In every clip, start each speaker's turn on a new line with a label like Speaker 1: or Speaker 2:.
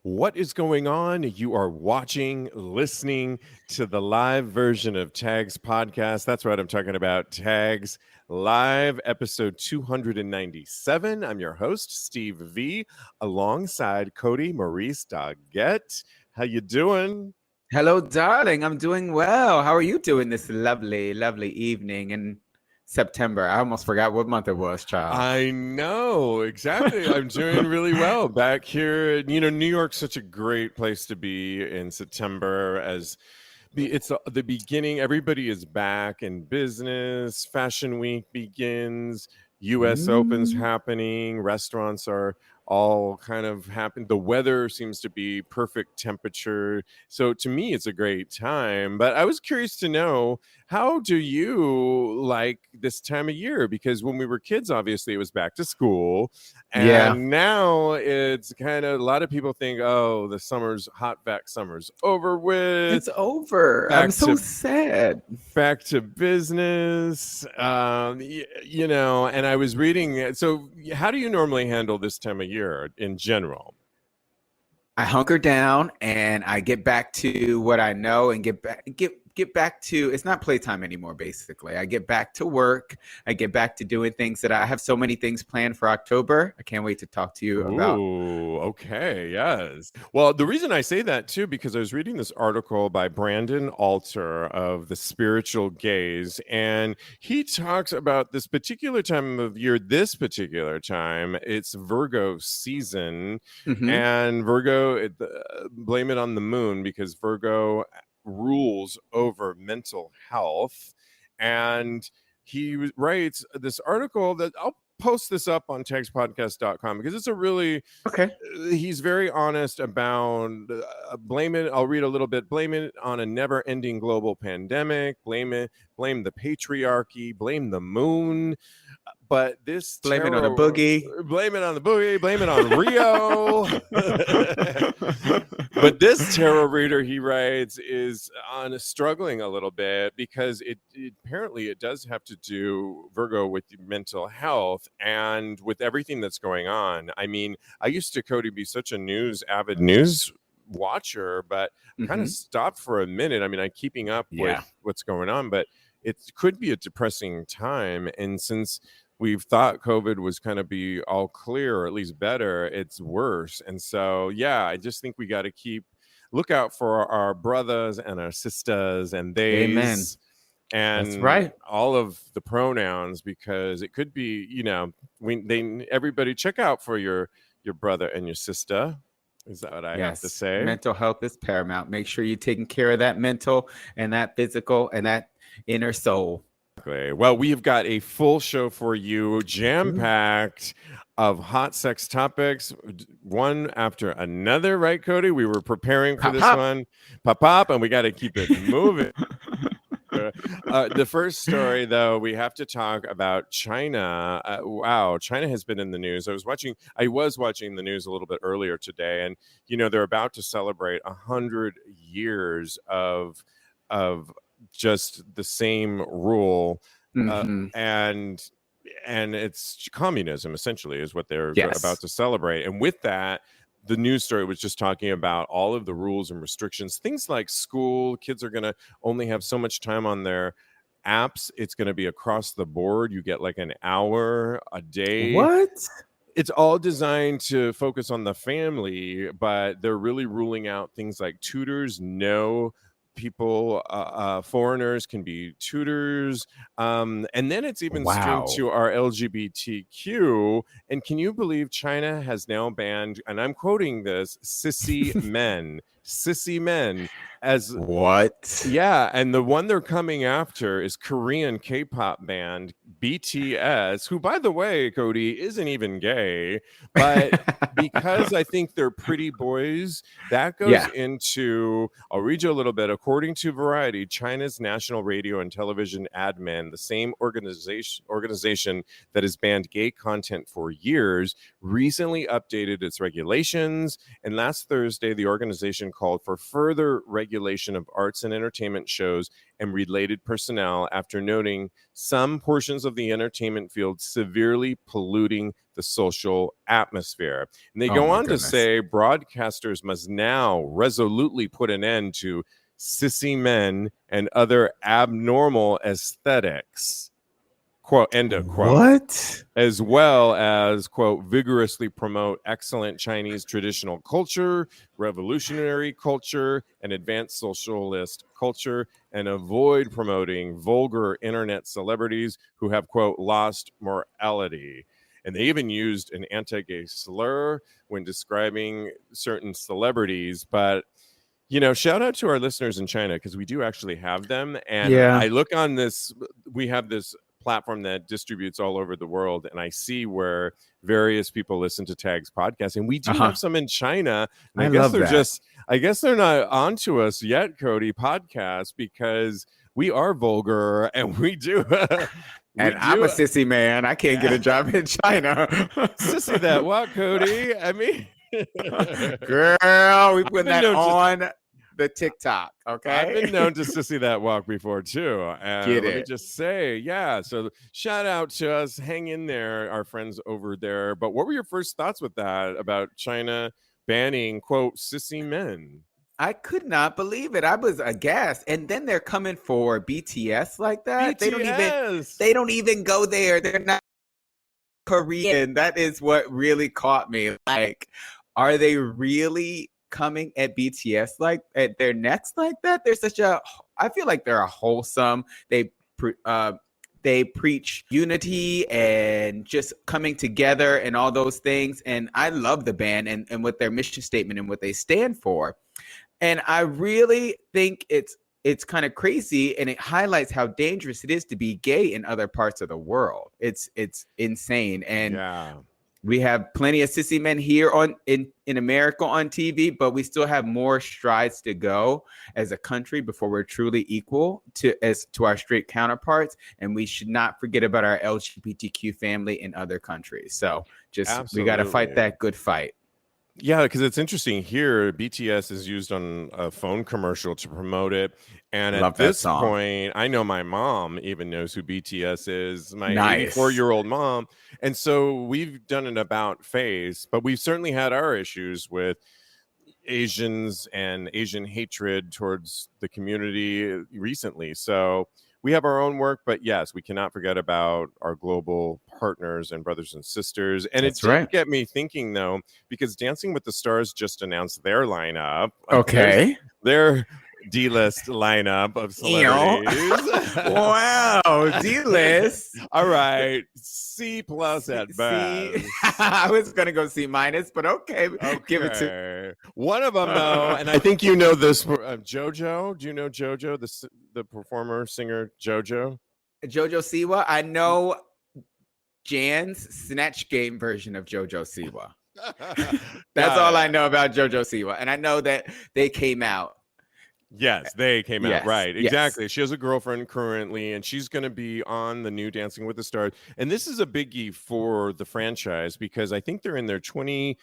Speaker 1: What is going on? You are watching, listening to the live version of Tags Podcast. That's right, I'm talking about Tags Live, episode 297. I'm your host, Steve V, alongside Kodi Maurice Doggette. How you doing?
Speaker 2: Hello, darling. I'm doing well. How are you doing this lovely, lovely evening in September? I almost forgot what month it was, child.
Speaker 1: I know, exactly. I'm doing really well back here. New York's such a great place to be in September as it's the beginning. Everybody is back in business. Fashion Week begins. U.S. Open's happening. Restaurants are all kind of happen. The weather seems to be perfect temperature. So to me, it's a great time. But I was curious to know, how do you like this time of year? Because when we were kids, obviously it was back to school.
Speaker 2: Yeah.
Speaker 1: And now it's kind of, a lot of people think, oh, the hot back summer's over with.
Speaker 2: It's over. I'm so sad.
Speaker 1: Back to business, and I was reading. So how do you normally handle this time of year in general?
Speaker 2: I hunker down and I get back to what I know and get back to, it's not playtime anymore, basically. I get back to work. I get back to doing things that I have so many things planned for October. I can't wait to talk to you about.
Speaker 1: Ooh, okay, yes. Well, the reason I say that too, because I was reading this article by Brandon Alter of The Spiritual Gaze, and he talks about this particular time of year, it's Virgo season, and Virgo, blame it on the moon, because Virgo rules over mental health. And he writes this article that I'll post this up on TAGSPodcast.com because it's a really he's very honest about blame it. I'll read a little bit. Blame it on a never-ending global pandemic. Blame the patriarchy. Blame the moon. But this
Speaker 2: blame it on the boogie.
Speaker 1: Blame it on the boogie. Blame it on Rio. But this tarot reader, he writes, is struggling a little bit because it apparently it does have to do, Virgo, with mental health and with everything that's going on. I mean, I used to, Kodi, be such a avid news watcher, but kind of stopped for a minute. I mean, I'm keeping up with what's going on, but it could be a depressing time. And since we've thought COVID was kind of be all clear, or at least better, it's worse. And so, yeah, I just think we got to look out for our brothers and our sisters and theys.
Speaker 2: Amen.
Speaker 1: And
Speaker 2: that's right.
Speaker 1: All of the pronouns, because it could be, everybody check out for your brother and your sister. Is that what I have to say?
Speaker 2: Mental health is paramount. Make sure you're taking care of that mental and that physical and that inner soul.
Speaker 1: Well, we've got a full show for you, jam-packed of hot sex topics, one after another, right, Kodi? We were preparing for this one. Pop, and we got to keep it moving. The first story, though, we have to talk about China. Wow, China has been in the news. I was watching the news a little bit earlier today, and they're about to celebrate 100 years of just the same rule, and it's communism, essentially, is what they're about to celebrate. And with that, the news story was just talking about all of the rules and restrictions, things like school. Kids are going to only have so much time on their apps. It's going to be across the board. You get like an hour a day.
Speaker 2: What?
Speaker 1: It's all designed to focus on the family, but they're really ruling out things like tutors. No people, foreigners can be tutors, and then it's even streamed to our LGBTQ. And can you believe China has now banned, and I'm quoting this, sissy men as
Speaker 2: what?
Speaker 1: Yeah, and the one they're coming after is Korean K-pop band BTS, who, by the way, Kodi, isn't even gay, but because I think they're pretty boys, that goes into, I'll read you a little bit. According to Variety, China's National Radio and Television Admin, the same organization that has banned gay content for years, recently updated its regulations, and last Thursday, the organization called for further regulation regulation of arts and entertainment shows and related personnel after noting some portions of the entertainment field severely polluting the social atmosphere. And they go on to say broadcasters must now resolutely put an end to sissy men and other abnormal aesthetics. Quote, end of quote.
Speaker 2: What?
Speaker 1: As well as, quote, vigorously promote excellent Chinese traditional culture, revolutionary culture, and advanced socialist culture, and avoid promoting vulgar internet celebrities who have, quote, lost morality. And they even used an anti-gay slur when describing certain celebrities. But, you know, shout out to our listeners in China, because we do actually have them. And I look on this, we have this platform that distributes all over the world, and I see where various people listen to Tags podcast, and we do have some in China. And I guess they're just, I guess they're not onto us yet, Kodi podcast, because we are vulgar and we do.
Speaker 2: I'm a sissy man. I can't get a job in China.
Speaker 1: Sissy that what, Kodi? I mean,
Speaker 2: girl, we put that on the TikTok, okay?
Speaker 1: I've been known to sissy that walk before too. Let me just say, yeah. So shout out to us. Hang in there, our friends over there. But what were your first thoughts with that about China banning, quote, sissy men?
Speaker 2: I could not believe it. I was aghast. And then they're coming for BTS like that.
Speaker 1: BTS.
Speaker 2: They don't even go there. They're not Korean. That is what really caught me. Like, are they really coming at BTS like at their necks like that? They're I feel like they're a wholesome. They preach unity and just coming together and all those things. And I love the band and what their mission statement and what they stand for. And I really think it's kind of crazy, and it highlights how dangerous it is to be gay in other parts of the world. It's insane. And we have plenty of sissy men here in America on TV, but we still have more strides to go as a country before we're truly equal to our straight counterparts. And we should not forget about our LGBTQ family in other countries. So we got to fight that good fight.
Speaker 1: Yeah, because it's interesting here. BTS is used on a phone commercial to promote it. And at this point, I know my mom even knows who BTS is, my 84-year-old mom. And so we've done an about face, but we've certainly had our issues with Asians and Asian hatred towards the community recently. So we have our own work, but yes, we cannot forget about our global partners and brothers and sisters. And it did get me thinking, though, because Dancing with the Stars just announced their lineup.
Speaker 2: Okay.
Speaker 1: Their D-list lineup of celebrities.
Speaker 2: Wow, D-list.
Speaker 1: All right, C+ at best.
Speaker 2: I was gonna go C-, but okay, give it to
Speaker 1: one of them though, and I think you know this. JoJo, do you know JoJo, the performer singer JoJo
Speaker 2: Siwa? I know Jan's Snatch Game version of JoJo Siwa. That's all I know about JoJo Siwa, and I know that they came out.
Speaker 1: Yes, they came out. Right. Exactly. She has a girlfriend currently, and she's going to be on the new Dancing with the Stars. And this is a biggie for the franchise because I think they're in their 24th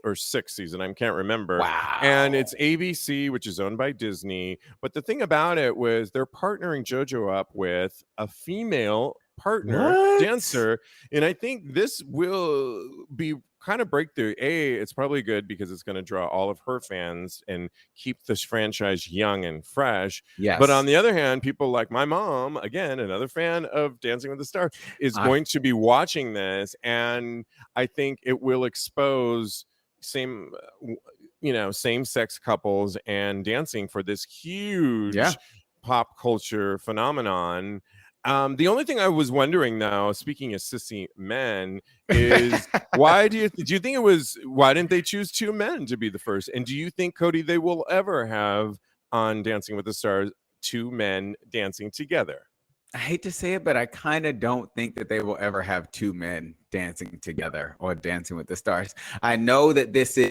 Speaker 1: or 6th season. I can't remember.
Speaker 2: Wow.
Speaker 1: And it's ABC, which is owned by Disney. But the thing about it was they're partnering JoJo up with a female partner dancer. And I think this will be kind of breakthrough. It's probably good because it's going to draw all of her fans and keep this franchise young and fresh.
Speaker 2: Yes.
Speaker 1: But on the other hand, people like my mom, again, another fan of Dancing with the Stars, is going to be watching this, and I think it will expose same-sex couples and dancing for this huge pop culture phenomenon. The only thing I was wondering now, speaking of sissy men, is why do you think why didn't they choose 2 men to be the first? And do you think, Kodi, they will ever have on Dancing with the Stars 2 men dancing together?
Speaker 2: I hate to say it, but I kind of don't think that they will ever have 2 men dancing together or Dancing with the Stars. I know that this is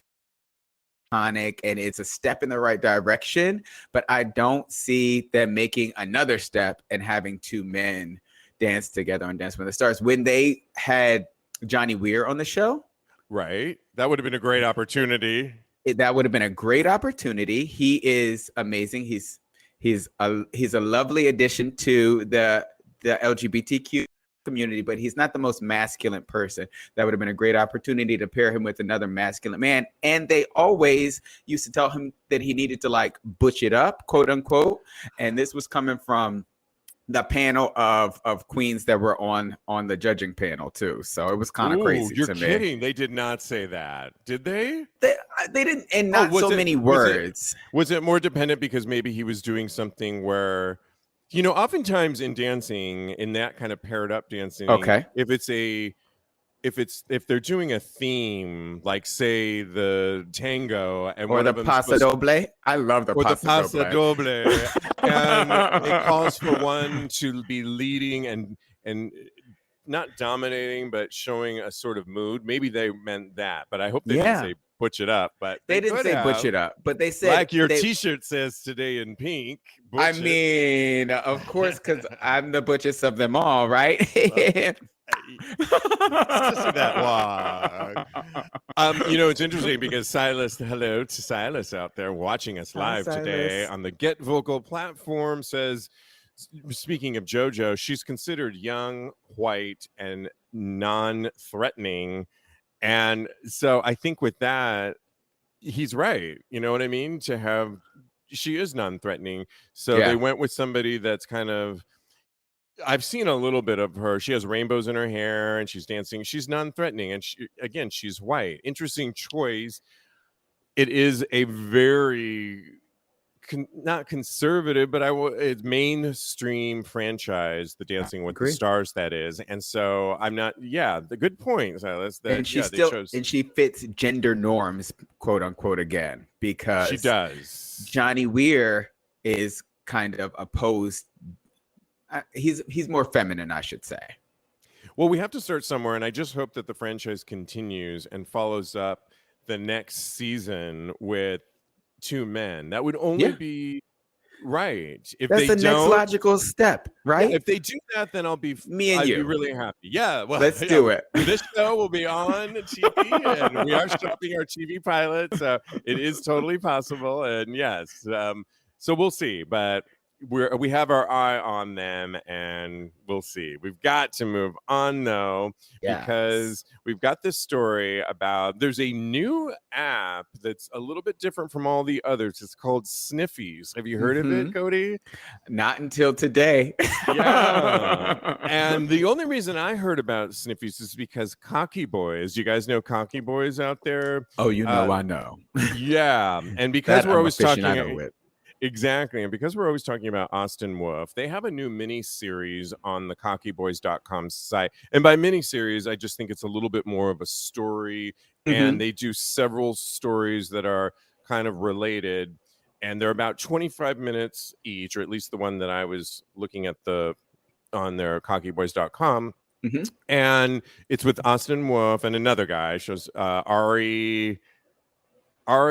Speaker 2: iconic and it's a step in the right direction, but I don't see them making another step and having 2 men dance together on Dancing with the Stars. When they had Johnny Weir on the show,
Speaker 1: right, that would have been a great opportunity.
Speaker 2: That would have been a great opportunity. He is amazing. He's a lovely addition to the LGBTQ community, but he's not the most masculine person. That would have been a great opportunity to pair him with another masculine man. And they always used to tell him that he needed to like butch it up, quote unquote. And this was coming from the panel of queens that were on the judging panel too. So it was kind of crazy.
Speaker 1: You're
Speaker 2: to
Speaker 1: kidding.
Speaker 2: me.
Speaker 1: They did not say that, did they?
Speaker 2: They didn't, and not so many words.
Speaker 1: Was it more dependent because maybe he was doing something where, oftentimes in dancing, in that kind of paired up dancing,
Speaker 2: okay,
Speaker 1: if they're doing a theme, like say the tango and
Speaker 2: or the paso doble, I love the paso
Speaker 1: doble, and it calls for one to be leading and not dominating, but showing a sort of mood. Maybe they meant that, but I hope they didn't say butch it up. But
Speaker 2: they didn't say butch it up, but they said
Speaker 1: like your T-shirt says today in pink.
Speaker 2: I mean, of course, because I'm the butchest of them all, right?
Speaker 1: That long. It's interesting because hello to Silas out there watching us live today on the Get Vocal platform, says, speaking of JoJo, she's considered young, white, and non-threatening. And so I think with that, he's right. You know what I mean? She is non-threatening. So they went with somebody that's kind of, I've seen a little bit of her. She has rainbows in her hair and she's dancing. She's non-threatening. And she's white. Interesting choice. It is a very, not conservative, but it's mainstream franchise, the Dancing with the Stars, that is. And so I'm not, the good point, Silas. That,
Speaker 2: and she fits gender norms, quote unquote, again, because
Speaker 1: she does.
Speaker 2: Johnny Weir is kind of opposed. He's more feminine, I should say.
Speaker 1: Well, we have to start somewhere, and I just hope that the franchise continues and follows up the next season with 2 men. That would only be right. If
Speaker 2: that's the next logical step, right?
Speaker 1: If they do that, then I'll be
Speaker 2: you. Be
Speaker 1: really happy. Yeah, well,
Speaker 2: let's do it.
Speaker 1: This show will be on TV, and we are shopping our TV pilot, so it is totally possible. And yes, so we'll see, but we have our eye on them, and we'll see. We've got to move on though, because we've got this story about there's a new app that's a little bit different from all the others. It's called Sniffies. Have you heard of it, Kodi?
Speaker 2: Not until today.
Speaker 1: And the only reason I heard about Sniffies is because Cocky Boys. You guys know Cocky Boys out there?
Speaker 2: Oh, I know.
Speaker 1: Yeah, and because we're always talking with. Exactly. And because we're always talking about Austin Wolf, they have a new mini series on the cockyboys.com site. And by mini series, I just think it's a little bit more of a story. And they do several stories that are kind of related. And they're about 25 minutes each, or at least the one that I was looking at on their cockyboys.com. And it's with Austin Wolf and another guy. Shows Ari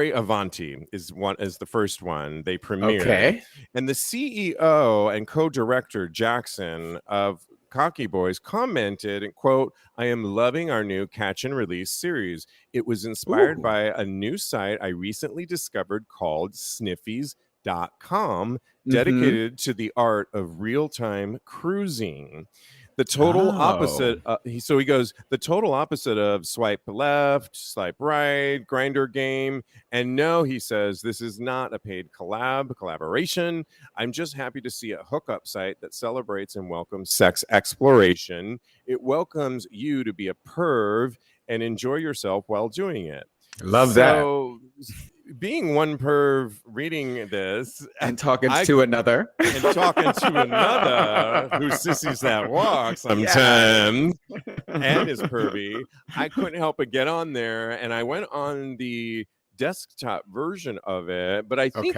Speaker 1: Avanti is the first one they premiered. And the CEO and co-director Jackson of Cocky Boys commented, and quote, "I am loving our new catch and release series. It was inspired by a new site I recently discovered called Sniffies.com, dedicated to the art of real-time cruising. The total opposite. He goes, the total opposite of swipe left, swipe right, grinder game. And no, he says, this is not a paid collaboration. I'm just happy to see a hookup site that celebrates and welcomes sex exploration. It welcomes you to be a perv and enjoy yourself while doing it."
Speaker 2: Love that.
Speaker 1: Being one perv reading this
Speaker 2: and talking to another
Speaker 1: who sissies that walk sometimes and is pervy, I couldn't help but get on there, and I went on the desktop version of it, but I think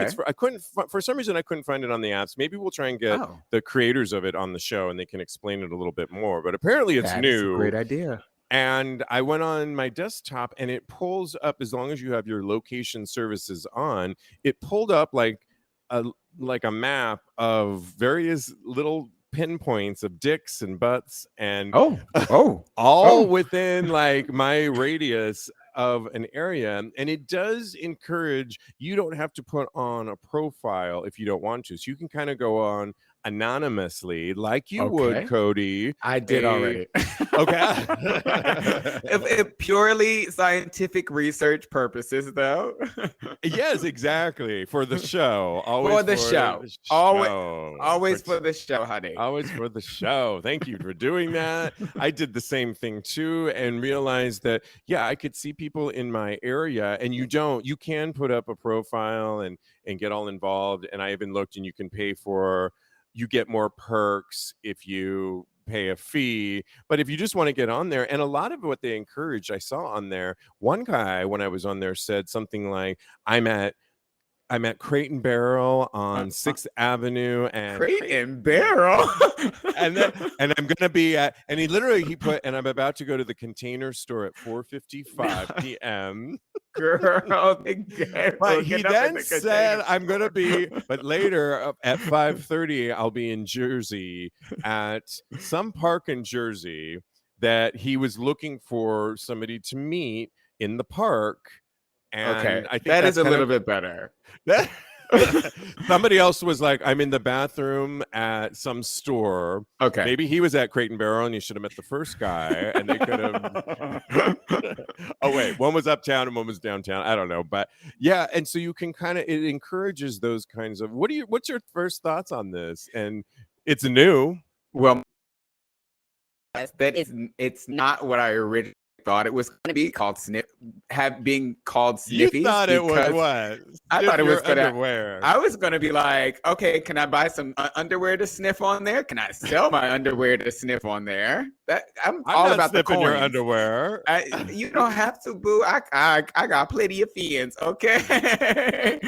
Speaker 1: for some reason I couldn't find it on the apps. Maybe we'll try and get the creators of it on the show and they can explain it a little bit more, but apparently it's new.
Speaker 2: That's a great idea.
Speaker 1: And I went on my desktop and it pulls up, as long as you have your location services on, it pulled up like a map of various little pinpoints of dicks and butts and all within like my radius of an area, and it does encourage, you don't have to put on a profile if you don't want to, so you can kind of go on anonymously like you would, Kodi.
Speaker 2: I did already.
Speaker 1: Okay.
Speaker 2: if purely scientific research purposes, though.
Speaker 1: Yes, exactly. For the show. Always
Speaker 2: for the show. Always for the show, honey.
Speaker 1: Always for the show. Thank you for doing that. I did the same thing too, and realized that, yeah, I could see people in my area, and you can put up a profile and get all involved. And I even looked, and you can you get more perks if you pay a fee. But if you just want to get on there, and a lot of what they encouraged, I saw on there, one guy when I was on there said something like, I'm at Crate and Barrel on 6th Avenue, and
Speaker 2: Crate and Barrel.
Speaker 1: and I'm gonna be at, and he put, and I'm about to go to the Container Store at 4:55 p.m.
Speaker 2: Girl,
Speaker 1: but he then said, I'm gonna be, but later at 5:30 I'll be in Jersey at some park in Jersey that he was looking for somebody to meet in the park. And I think
Speaker 2: that is a little bit better.
Speaker 1: Somebody else was like, I'm in the bathroom at some store.
Speaker 2: Okay.
Speaker 1: Maybe he was at Crate and Barrel, and you should have met the first guy, and they could have. Oh, wait. One was uptown and one was downtown. I don't know. But yeah. And so you can it encourages those kinds of, what's your first thoughts on this? And it's new.
Speaker 2: Well, it's not what I originally thought it was going to be called. Being called Sniffies.
Speaker 1: You thought it was what?
Speaker 2: I thought it was
Speaker 1: underwear.
Speaker 2: I was going to be like, okay, can I buy some underwear to sniff on there? Can I sell my underwear to sniff on there? I'm all
Speaker 1: not
Speaker 2: about the coins.
Speaker 1: your underwear.
Speaker 2: You don't have to, boo. I got plenty of fiends. Okay.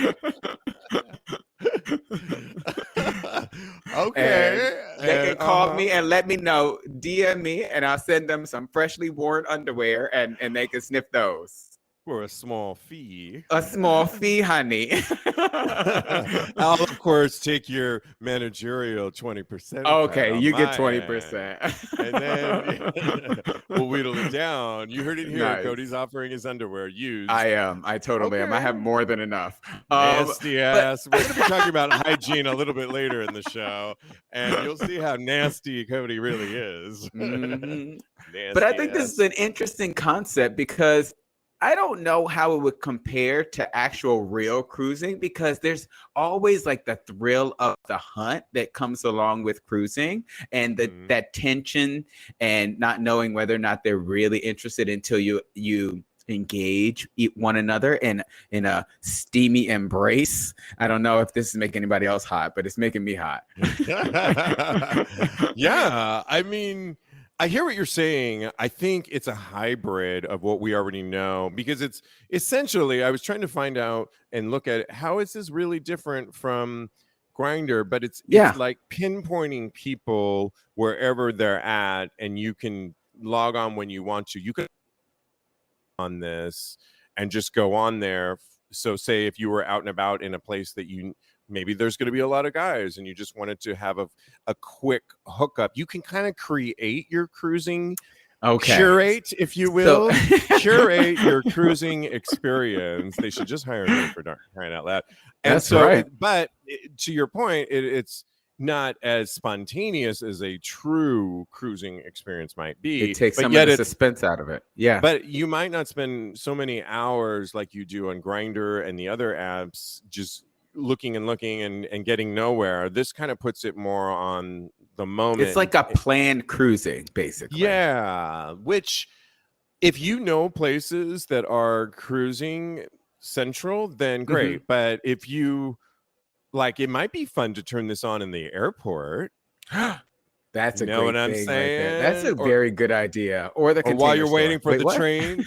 Speaker 1: Okay.
Speaker 2: And they can call me and let me know, DM me, and I'll send them some freshly worn underwear, and they can sniff those.
Speaker 1: For a small fee.
Speaker 2: A small fee, honey.
Speaker 1: I'll, of course, take your managerial 20%.
Speaker 2: Okay, you get 20%.
Speaker 1: And then we'll whittle it down. You heard it here.
Speaker 2: Nice.
Speaker 1: Kodi's offering his underwear used.
Speaker 2: I am. I totally am. I have more than enough.
Speaker 1: Nasty ass. We're going to be talking about hygiene a little bit later in the show, and you'll see how nasty Kodi really is.
Speaker 2: Mm-hmm. But I think this is an interesting concept, because I don't know how it would compare to actual real cruising, because there's always like the thrill of the hunt that comes along with cruising, and that tension and not knowing whether or not they're really interested until you engage one another in a steamy embrace. I don't know if this is making anybody else hot, but it's making me hot.
Speaker 1: Yeah, I mean, I hear what you're saying. I think it's a hybrid of what we already know, because it's essentially, I was trying to find out and look at it, how is this really different from Grindr, but it's like pinpointing people wherever they're at, and you can log on when you want to. You can on this and just go on there. So say if you were out and about in a place that maybe there's going to be a lot of guys and you just wanted to have a quick hookup, you can kind of create your cruising, curate, if you will, curate your cruising experience. They should just hire me, for crying out loud. And
Speaker 2: that's right.
Speaker 1: But to your point, it's not as spontaneous as a true cruising experience might be.
Speaker 2: It takes some of the suspense out of it. Yeah.
Speaker 1: But you might not spend so many hours like you do on Grindr and the other apps just looking and getting nowhere. This kind of puts it more on the moment.
Speaker 2: It's like a planned cruising, basically.
Speaker 1: Yeah. Which, if you know places that are cruising central, then great. Mm-hmm. But if you it might be fun to turn this on in the airport.
Speaker 2: That's a
Speaker 1: great
Speaker 2: what I'm
Speaker 1: thing
Speaker 2: saying.
Speaker 1: Right there.
Speaker 2: That's a very good idea. Or
Speaker 1: while you're waiting for the train.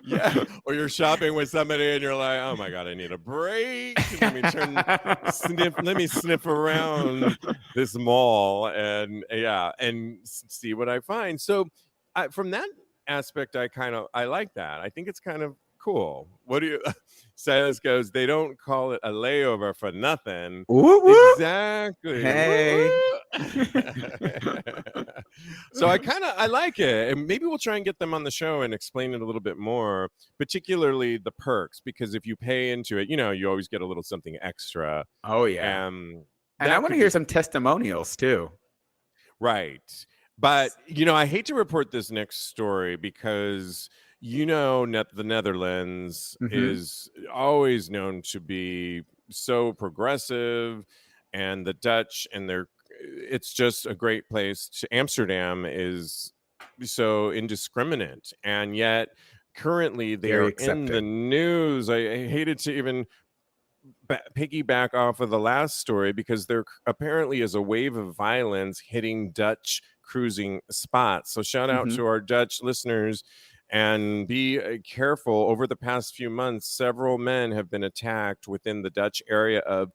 Speaker 1: Yeah. Or you're shopping with somebody and you're like, oh my God, I need a break. Let me sniff around this mall and see what I find. So from that aspect, I like that. I think it's kind of cool. What do you? Silas goes, they don't call it a layover for nothing.
Speaker 2: Woo, woo.
Speaker 1: Exactly.
Speaker 2: Hey.
Speaker 1: So I like it, and maybe we'll try and get them on the show and explain it a little bit more, particularly the perks, because if you pay into it, you always get a little something extra.
Speaker 2: Oh yeah.
Speaker 1: And
Speaker 2: I want to hear some testimonials too.
Speaker 1: Right. But, I hate to report this next story because, the Netherlands is always known to be so progressive, and the Dutch it's just a great place Amsterdam is so indiscriminate. And yet currently they
Speaker 2: Very
Speaker 1: are in the
Speaker 2: accepting.
Speaker 1: news. I hated to even piggyback off of the last story because there apparently is a wave of violence hitting Dutch cruising spots. So shout out to our Dutch listeners, and be careful. Over the past few months, several men have been attacked within the Dutch area of,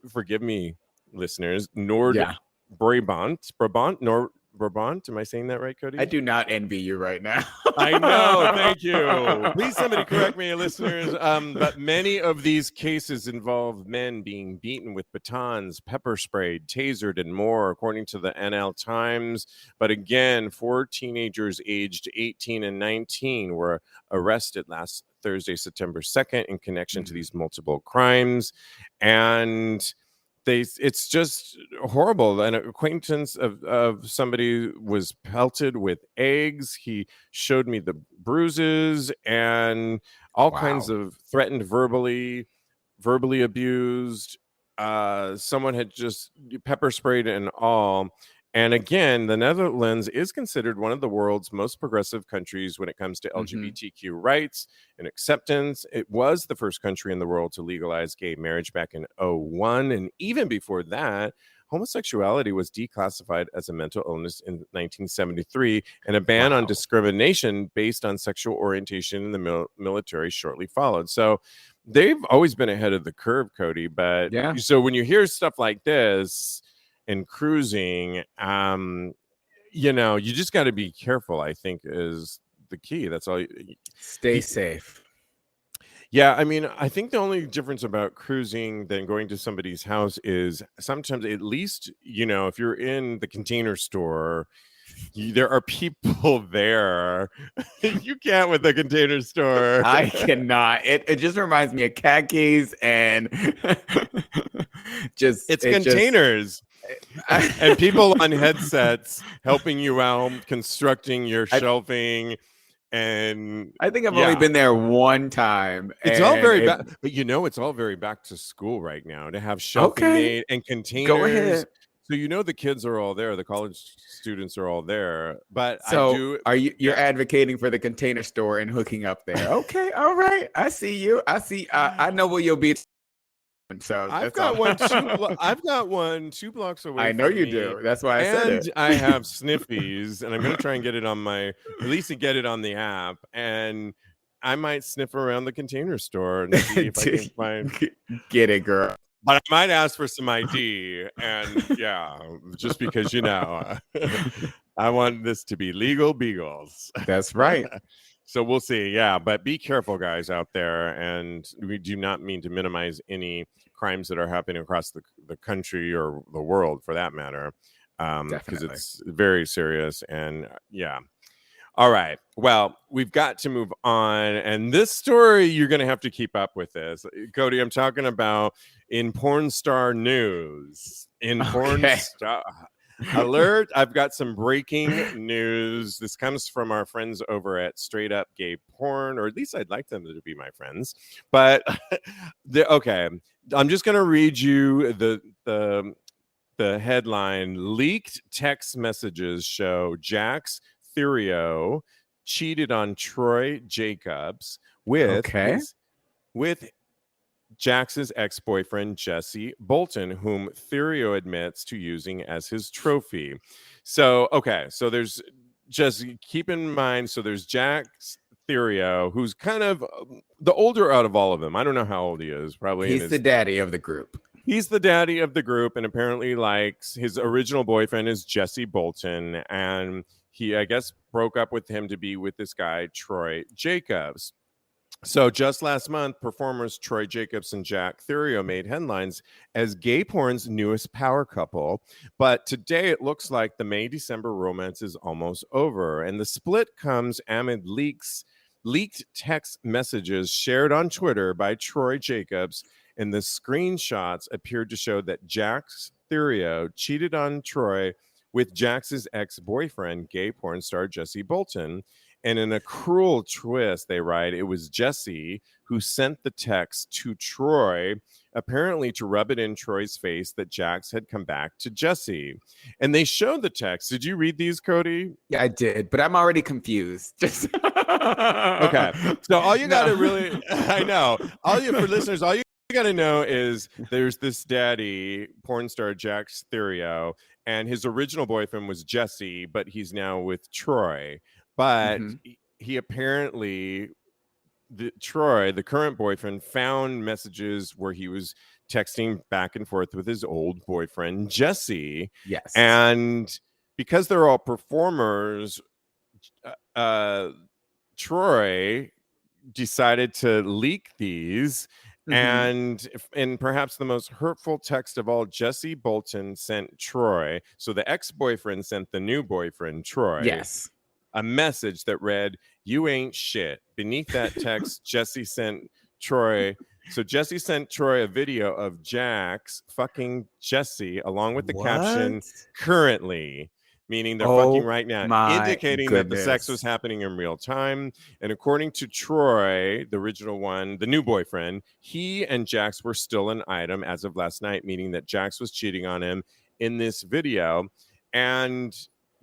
Speaker 1: forgive me, listeners, Brabant. Am I saying that right, Kodi?
Speaker 2: I do not envy you right now.
Speaker 1: I know. Thank you. Please, somebody correct me, listeners. But many of these cases involve men being beaten with batons, pepper sprayed, tasered, and more, according to the NL Times. But again, 4 teenagers aged 18 and 19 were arrested last Thursday, September 2nd, in connection to these multiple crimes. And it's just horrible. An acquaintance of somebody was pelted with eggs. He showed me the bruises and all kinds of threatened verbally abused. Someone had just pepper sprayed and all. And again, the Netherlands is considered one of the world's most progressive countries when it comes to LGBTQ rights and acceptance. It was the first country in the world to legalize gay marriage back in 2001. And even before that, homosexuality was declassified as a mental illness in 1973, and a ban on discrimination based on sexual orientation in the military shortly followed. So they've always been ahead of the curve, Kodi. But so when you hear stuff like this and cruising, you just got to be careful, I think, is the key. That's all.
Speaker 2: Stay safe.
Speaker 1: Yeah, I mean, I think the only difference about cruising than going to somebody's house is sometimes, at least, if you're in the Container Store, there are people there. You can't with the Container Store.
Speaker 2: I cannot. It just reminds me of khakis and it's containers.
Speaker 1: And people on headsets helping you out, constructing your shelving. And
Speaker 2: I think I've only been there one time.
Speaker 1: It's all very but it's all very back to school right now to have shelving made and containers.
Speaker 2: Go ahead.
Speaker 1: So the kids are all there, the college students are all there. But
Speaker 2: you're advocating for the Container Store and hooking up there? Okay, all right. I see you. I know where you'll be. So
Speaker 1: I've got one 2 blocks away.
Speaker 2: I know you do. That's why I said it.
Speaker 1: I have Sniffies, and I'm going to try and get it on at least get it on the app. And I might sniff around the Container Store and see if I can find.
Speaker 2: Get it, girl.
Speaker 1: But I might ask for some ID, and just because I want this to be legal beagles.
Speaker 2: That's right.
Speaker 1: So we'll see. Yeah, but be careful, guys, out there. And we do not mean to minimize any crimes that are happening across the country or the world, for that matter, because it's very serious. And all right. Well, we've got to move on. And this story, you're going to have to keep up with this. Kodi, I'm talking about in Pornstar news. In Pornstar. Alert, I've got some breaking news. This comes from our friends over at Straight Up Gay Porn, or at least I'd like them to be my friends. But I'm just going to read you the headline. Leaked text messages show Jax Thirio cheated on Troye Jacobs with Jax's ex-boyfriend, Jesse Bolton, whom Thirio admits to using as his trophy. So there's, just keep in mind, so there's Jax Thirio, who's kind of the older out of all of them. I don't know how old he is. Probably
Speaker 2: he's the daddy of the group.
Speaker 1: He's the daddy of the group, and apparently likes his original boyfriend is Jesse Bolton, and he, I guess, broke up with him to be with this guy, Troye Jacobs. So just last month, performers Troye Jacobs and Jax Thirio made headlines as gay porn's newest power couple. But today it looks like the May-December romance is almost over. And the split comes amid leaked text messages shared on Twitter by Troye Jacobs. And the screenshots appeared to show that Jax Thirio cheated on Troye with Jax's ex-boyfriend, gay porn star Jesse Bolton. And in a cruel twist, they write, it was Jesse who sent the text to Troye, apparently to rub it in Troy's face that Jax had come back to Jesse. And they showed the text. Did you read these, Kodi?
Speaker 2: Yeah, I did, but I'm already confused. Just
Speaker 1: okay. So all you got to really, I know, for listeners, all you got to know is there's this daddy, porn star Jax Thirio, and his original boyfriend was Jesse, but he's now with Troye. But he apparently, Troye, the current boyfriend, found messages where he was texting back and forth with his old boyfriend, Jesse.
Speaker 2: Yes.
Speaker 1: And because they're all performers, Troye decided to leak these. And perhaps the most hurtful text of all, Jesse Bolton sent Troye. So the ex-boyfriend sent the new boyfriend, Troye.
Speaker 2: Yes.
Speaker 1: A message that read, "You ain't shit." Beneath that text, Jesse sent Troye. So Jesse sent Troye a video of Jax fucking Jesse along with the caption, "Currently," meaning they're fucking right now, indicating that the sex was happening in real time. And according to Troye, the original one, the new boyfriend, he and Jax were still an item as of last night, meaning that Jax was cheating on him in this video. And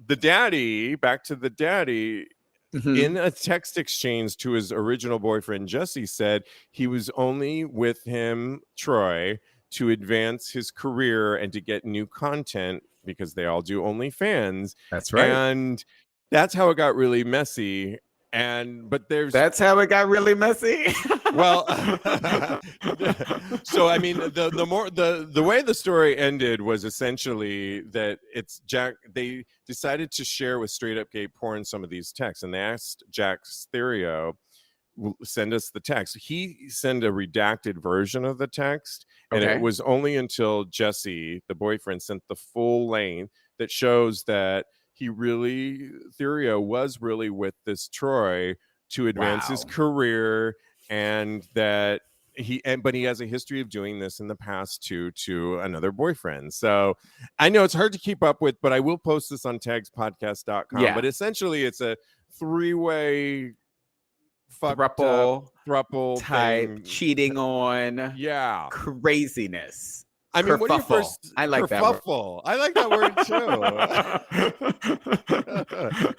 Speaker 1: the daddy, back to the daddy, in a text exchange to his original boyfriend, Jesse, said he was only with him, Troye, to advance his career and to get new content because they all do OnlyFans.
Speaker 2: That's right.
Speaker 1: And that's how it got really messy. That's
Speaker 2: how it got really messy.
Speaker 1: Well, so I mean, the way the story ended was essentially that they decided to share with Straight Up Gay Porn some of these texts, and they asked Jax Thirio, send us the text. He sent a redacted version of the text, and it was only until Jesse, the boyfriend, sent the full length that shows that Thirio was really with this Troye to advance his career, and that but he has a history of doing this in the past to another boyfriend. So I know it's hard to keep up with, but I will post this on TAGSPodcast.com. Yeah. But essentially it's a three-way thruple
Speaker 2: type
Speaker 1: thing.
Speaker 2: Cheating on craziness.
Speaker 1: I mean, what do you first?
Speaker 2: I like that word.
Speaker 1: I like that word too.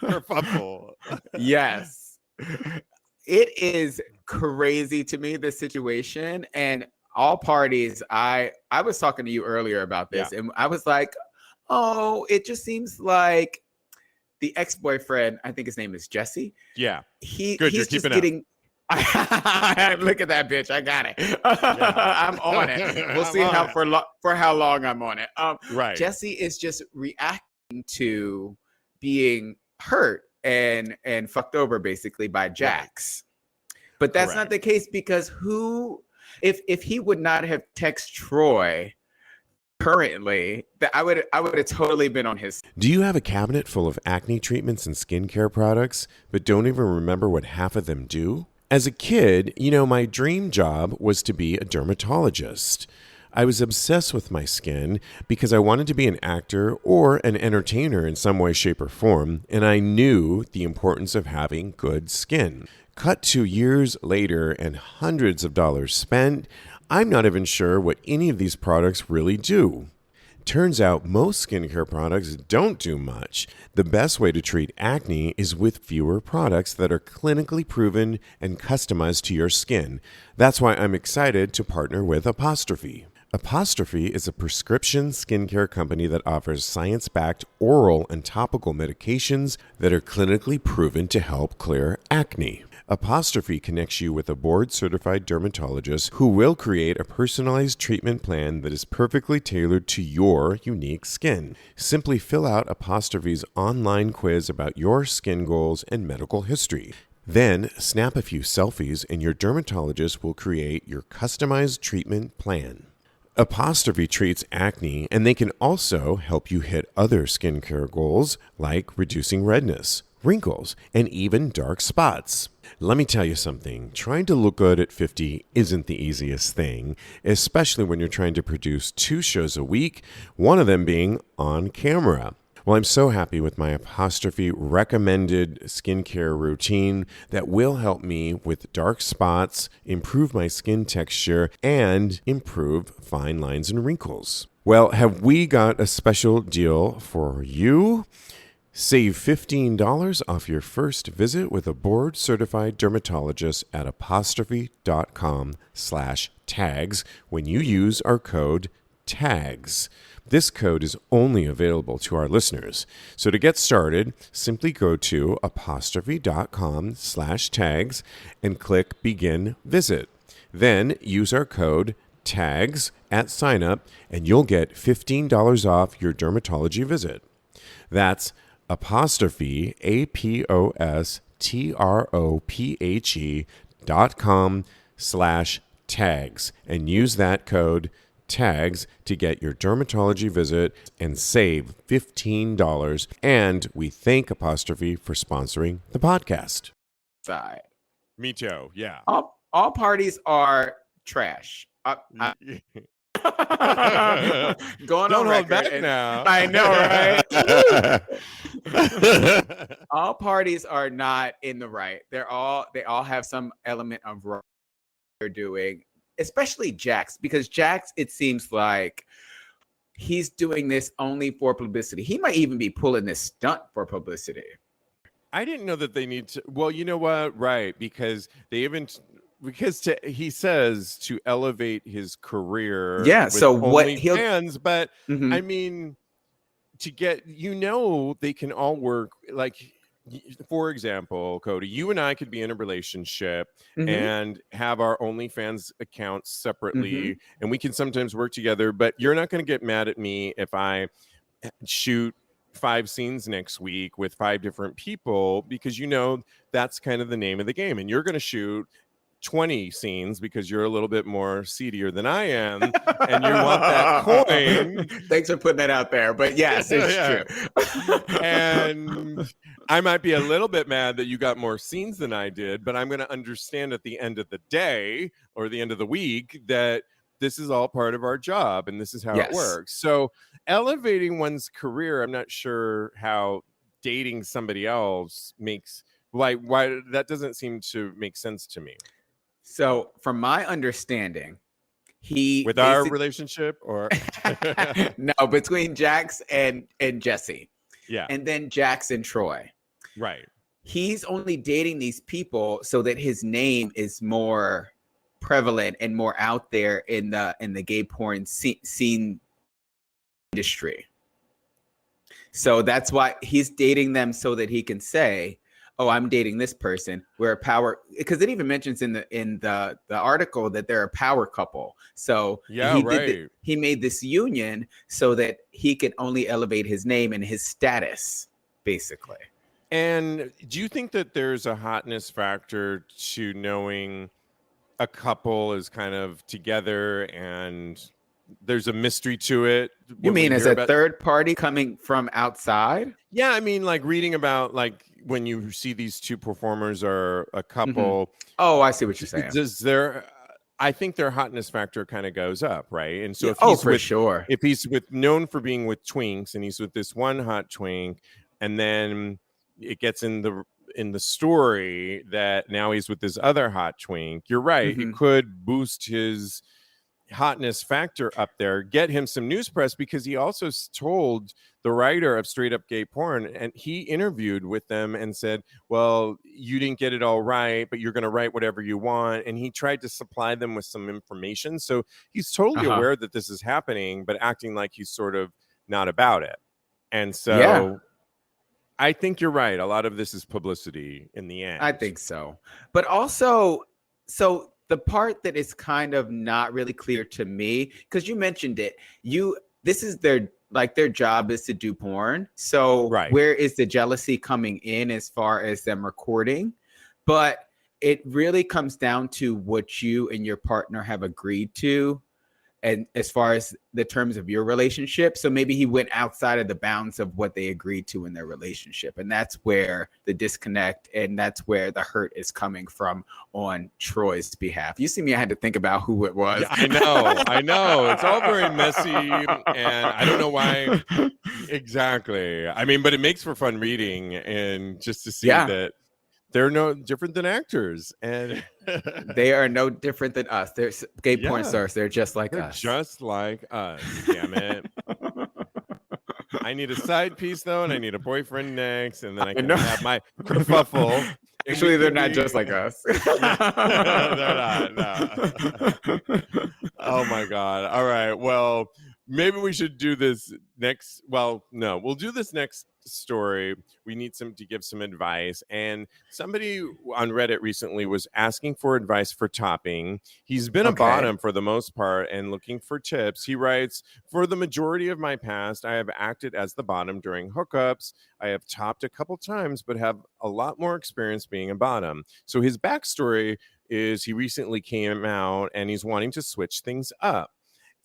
Speaker 1: Kerfuffle.
Speaker 2: Yes. It is crazy to me, this situation. And all parties, I was talking to you earlier about this, and I was like, oh, it just seems like the ex-boyfriend, I think his name is Jesse.
Speaker 1: Yeah.
Speaker 2: He's just getting... Look at that bitch. I got it. I'm on it. We'll see for how long I'm on it.
Speaker 1: Right.
Speaker 2: Jesse is just reacting to being hurt and fucked over basically by Jax. But that's not the case, because if he would not have texted Troye currently, that I would have totally been on his.
Speaker 1: Do you have a cabinet full of acne treatments and skincare products, but don't even remember what half of them do? As a kid, my dream job was to be a dermatologist. I was obsessed with my skin because I wanted to be an actor or an entertainer in some way, shape, or form, and I knew the importance of having good skin. Cut 2 years later and hundreds of dollars spent, I'm not even sure what any of these products really do. Turns out most skincare products don't do much. The best way to treat acne is with fewer products that are clinically proven and customized to your skin. That's why I'm excited to partner with Apostrophe. Apostrophe is a prescription skincare company that offers science-backed oral and topical medications that are clinically proven to help clear acne. Apostrophe connects you with a board-certified dermatologist who will create a personalized treatment plan that is perfectly tailored to your unique skin. Simply fill out Apostrophe's online quiz about your skin goals and medical history. Then snap a few selfies and your dermatologist will create your customized treatment plan. Apostrophe treats acne, and they can also help you hit other skincare goals like reducing redness, wrinkles, and even dark spots. Let me tell you something, trying to look good at 50 isn't the easiest thing, especially when you're trying to produce 2 shows a week, one of them being on camera. Well, I'm so happy with my Apostrophe recommended skincare routine that will help me with dark spots, improve my skin texture, and improve fine lines and wrinkles. Well, have we got a special deal for you? Save $15 off your first visit with a board-certified dermatologist at apostrophe.com/tags when you use our code TAGS. This code is only available to our listeners. So to get started, simply go to apostrophe.com/tags and click Begin Visit. Then use our code TAGS at sign-up and you'll get $15 off your dermatology visit. That's apostrophe apostrophe.com/tags and use that code TAGS to get your dermatology visit and save $15. And we thank Apostrophe for sponsoring the podcast.
Speaker 2: Side.
Speaker 1: Me too. Yeah.
Speaker 2: All parties are trash. Going
Speaker 1: Don't
Speaker 2: on
Speaker 1: hold
Speaker 2: record,
Speaker 1: back now.
Speaker 2: I know, right? All parties are not in the right. They all have some element of wrong they're doing, especially Jax, because Jax, it seems like he's doing this only for publicity. He might even be pulling this stunt for publicity.
Speaker 1: I didn't know that they need to. Well, you know what? Right. Because he says to elevate his career.
Speaker 2: Yeah.
Speaker 1: With
Speaker 2: So what
Speaker 1: he'll fans, but
Speaker 2: Mhm.
Speaker 1: I mean, to get, they can all work. Like, for example, Kodi, you and I could be in a relationship and have our OnlyFans accounts separately, and we can sometimes work together. But you're not going to get mad at me if I shoot 5 scenes next week with 5 different people, because that's kind of the name of the game, and you're going to shoot 20 scenes because you're a little bit more seedier than I am and you want that coin.
Speaker 2: Thanks for putting that out there, but yes, it's true.
Speaker 1: And I might be a little bit mad that you got more scenes than I did, but I'm going to understand at the end of the day or the end of the week that this is all part of our job and this is how it works. So elevating one's career, I'm not sure how dating somebody else makes, why that doesn't seem to make sense to me.
Speaker 2: So from my understanding,
Speaker 1: with our relationship or
Speaker 2: no, between Jax and Jesse.
Speaker 1: Yeah.
Speaker 2: And then Jax and Troye.
Speaker 1: Right.
Speaker 2: He's only dating these people so that his name is more prevalent and more out there in the gay porn scene industry. So that's why he's dating them, so that he can say, oh, I'm dating this person. We're a power, because it even mentions in the article that they're a power couple. So he made this union so that he could only elevate his name and his status, basically.
Speaker 1: And do you think that there's a hotness factor to knowing a couple is kind of together and there's a mystery to it?
Speaker 2: You mean as a third party coming from outside?
Speaker 1: Yeah, I mean, like reading about, like, when you see these two performers are a couple.
Speaker 2: Oh, I see what you're saying.
Speaker 1: I think their hotness factor kind of goes up, right? And so if he's known for being with twinks and he's with this one hot twink, and then it gets in the story that now he's with this other hot twink, you're right. It could boost his hotness factor up there, get him some news press, because he also told the writer of Straight Up Gay Porn, and he interviewed with them and said, well, you didn't get it all right, but you're going to write whatever you want. And he tried to supply them with some information. So he's totally aware that this is happening, but acting like he's sort of not about it. And so I think you're right. A lot of this is publicity in the end.
Speaker 2: I think so. But also, so the part that is kind of not really clear to me, because you mentioned it, this is their job is to do porn. So where is the jealousy coming in as far as them recording? But it really comes down to what you and your partner have agreed to, and as far as the terms of your relationship. So maybe he went outside of the bounds of what they agreed to in their relationship. And that's where the disconnect, and that's where the hurt is coming from on Troy's behalf. You see me, I had to think about who it was.
Speaker 1: Yeah, I know. It's all very messy, and I don't know why exactly. I mean, but it makes for fun reading, and just to see that they're no different than actors, and
Speaker 2: they are no different than us. They're gay porn stars. They're just like us.
Speaker 1: Just like us. Damn it. I need a side piece though, and I need a boyfriend next, and then I can have my kerfuffle.
Speaker 2: Actually, they're not just like us.
Speaker 1: They're not. No. Oh my God. All right. Well, maybe we should do this next. Well, no, we'll do this next story. We need to give some advice. And somebody on Reddit recently was asking for advice for topping. He's been a bottom for the most part and looking for tips. He writes, for the majority of my past, I have acted as the bottom during hookups. I have topped a couple times, but have a lot more experience being a bottom. So his backstory is he recently came out and he's wanting to switch things up.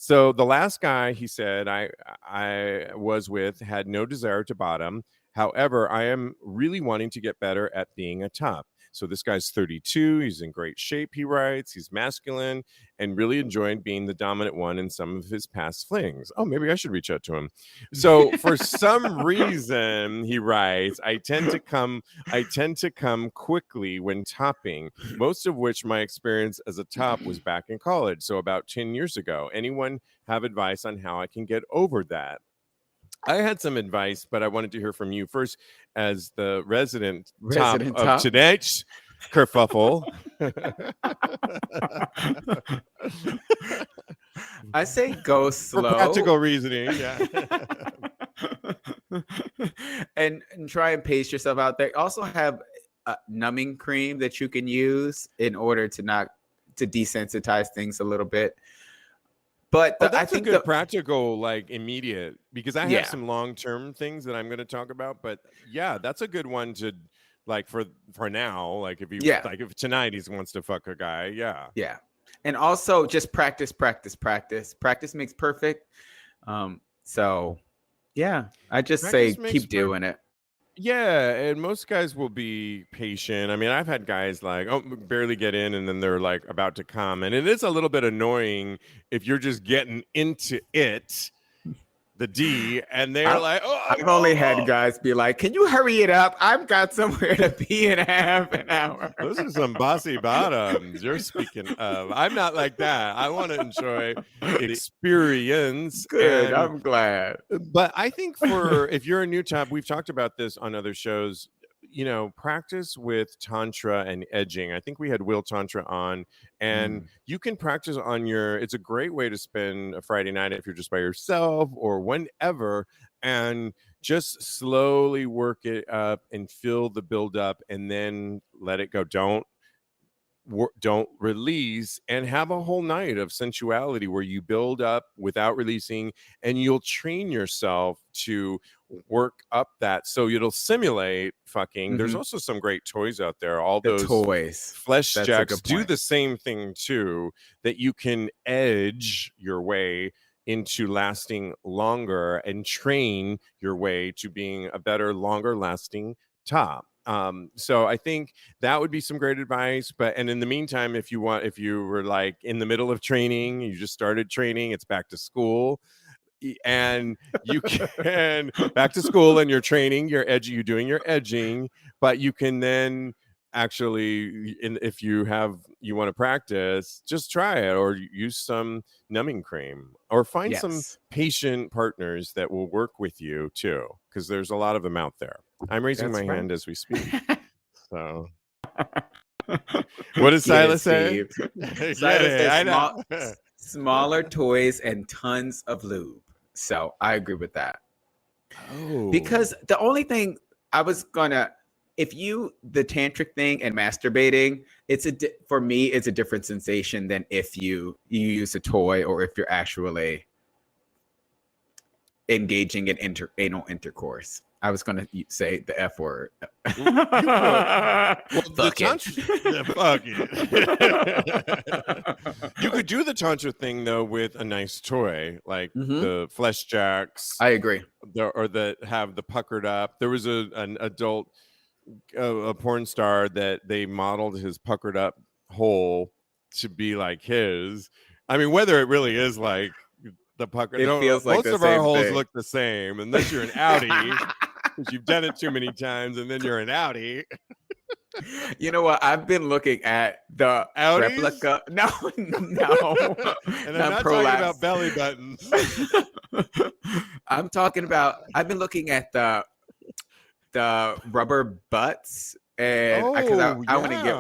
Speaker 1: So the last guy, he said, I was with had no desire to bottom. However, I am really wanting to get better at being a top. So this guy's 32. He's in great shape, he writes. He's masculine and really enjoyed being the dominant one in some of his past flings. Oh, maybe I should reach out to him. So for some reason, he writes, I tend to come quickly when topping, most of which my experience as a top was back in college. So about 10 years ago. Anyone have advice on how I can get over that? I had some advice, but I wanted to hear from you first as the resident top of today's kerfuffle.
Speaker 2: I say go slow.
Speaker 1: For practical reasoning, yeah.
Speaker 2: and try and pace yourself out there. Also have a numbing cream that you can use in order to desensitize things a little bit. But
Speaker 1: I think a good practical, like immediate, because I have some long-term things that I'm going to talk about. But yeah, that's a good one to like for now. Like if if tonight he wants to fuck a guy, yeah.
Speaker 2: And also just practice. Practice makes perfect. So yeah, I just say keep doing it.
Speaker 1: Yeah, and most guys will be patient. I mean, I've had guys like, barely get in, and then they're like about to come. And it is a little bit annoying if you're just getting into it, the D, and they're like,
Speaker 2: I've only had guys be like, can you hurry it up? I've got somewhere to be in half an hour.
Speaker 1: Those are some bossy bottoms you're speaking of. I'm not like that. I want to enjoy experience.
Speaker 2: Good, I'm glad.
Speaker 1: But I think if you're a new top, we've talked about this on other shows, practice with Tantra and edging. I think we had Will Tantra on, and you can practice on it's a great way to spend a Friday night if you're just by yourself or whenever, and just slowly work it up and feel the build up and then let it go. Don't release, and have a whole night of sensuality where you build up without releasing, and you'll train yourself to work up that so it'll simulate fucking. There's also some great toys out there. All those
Speaker 2: toys,
Speaker 1: flesh jacks do the same thing too, that you can edge your way into lasting longer and train your way to being a better, longer lasting top. So I think that would be some great advice. And in the meantime, if you were like in the middle of training, you just started training, it's back to school, and you can back to school and you're training, you're doing your edging, but you can then actually, if you want to practice, just try it or use some numbing cream or find some patient partners that will work with you too, because there's a lot of them out there. I'm raising my hand as we speak. So what does Silas say?
Speaker 2: Silas says smaller toys and tons of lube. So I agree with that. Because the only thing I was gonna, the tantric thing and masturbating, for me, it's a different sensation than if you use a toy or if you're actually engaging in anal intercourse. I was going to say the F word.
Speaker 1: Fuck it. You could do the tantra thing though with a nice toy, like the flesh jacks.
Speaker 2: I agree.
Speaker 1: Or that have the puckered up. There was an adult, a porn star that they modeled his puckered up hole to be like his. I mean, whether it really is like the puckered,
Speaker 2: feels like
Speaker 1: most
Speaker 2: the
Speaker 1: of our
Speaker 2: same
Speaker 1: holes
Speaker 2: thing.
Speaker 1: look the same, unless you're an outie, because you've done it too many times, and then you're an outie.
Speaker 2: You know what? I've been looking at the
Speaker 1: Outies?
Speaker 2: replica. No.
Speaker 1: And I'm not talking about belly buttons.
Speaker 2: I've been looking at the rubber butts, and because I want to get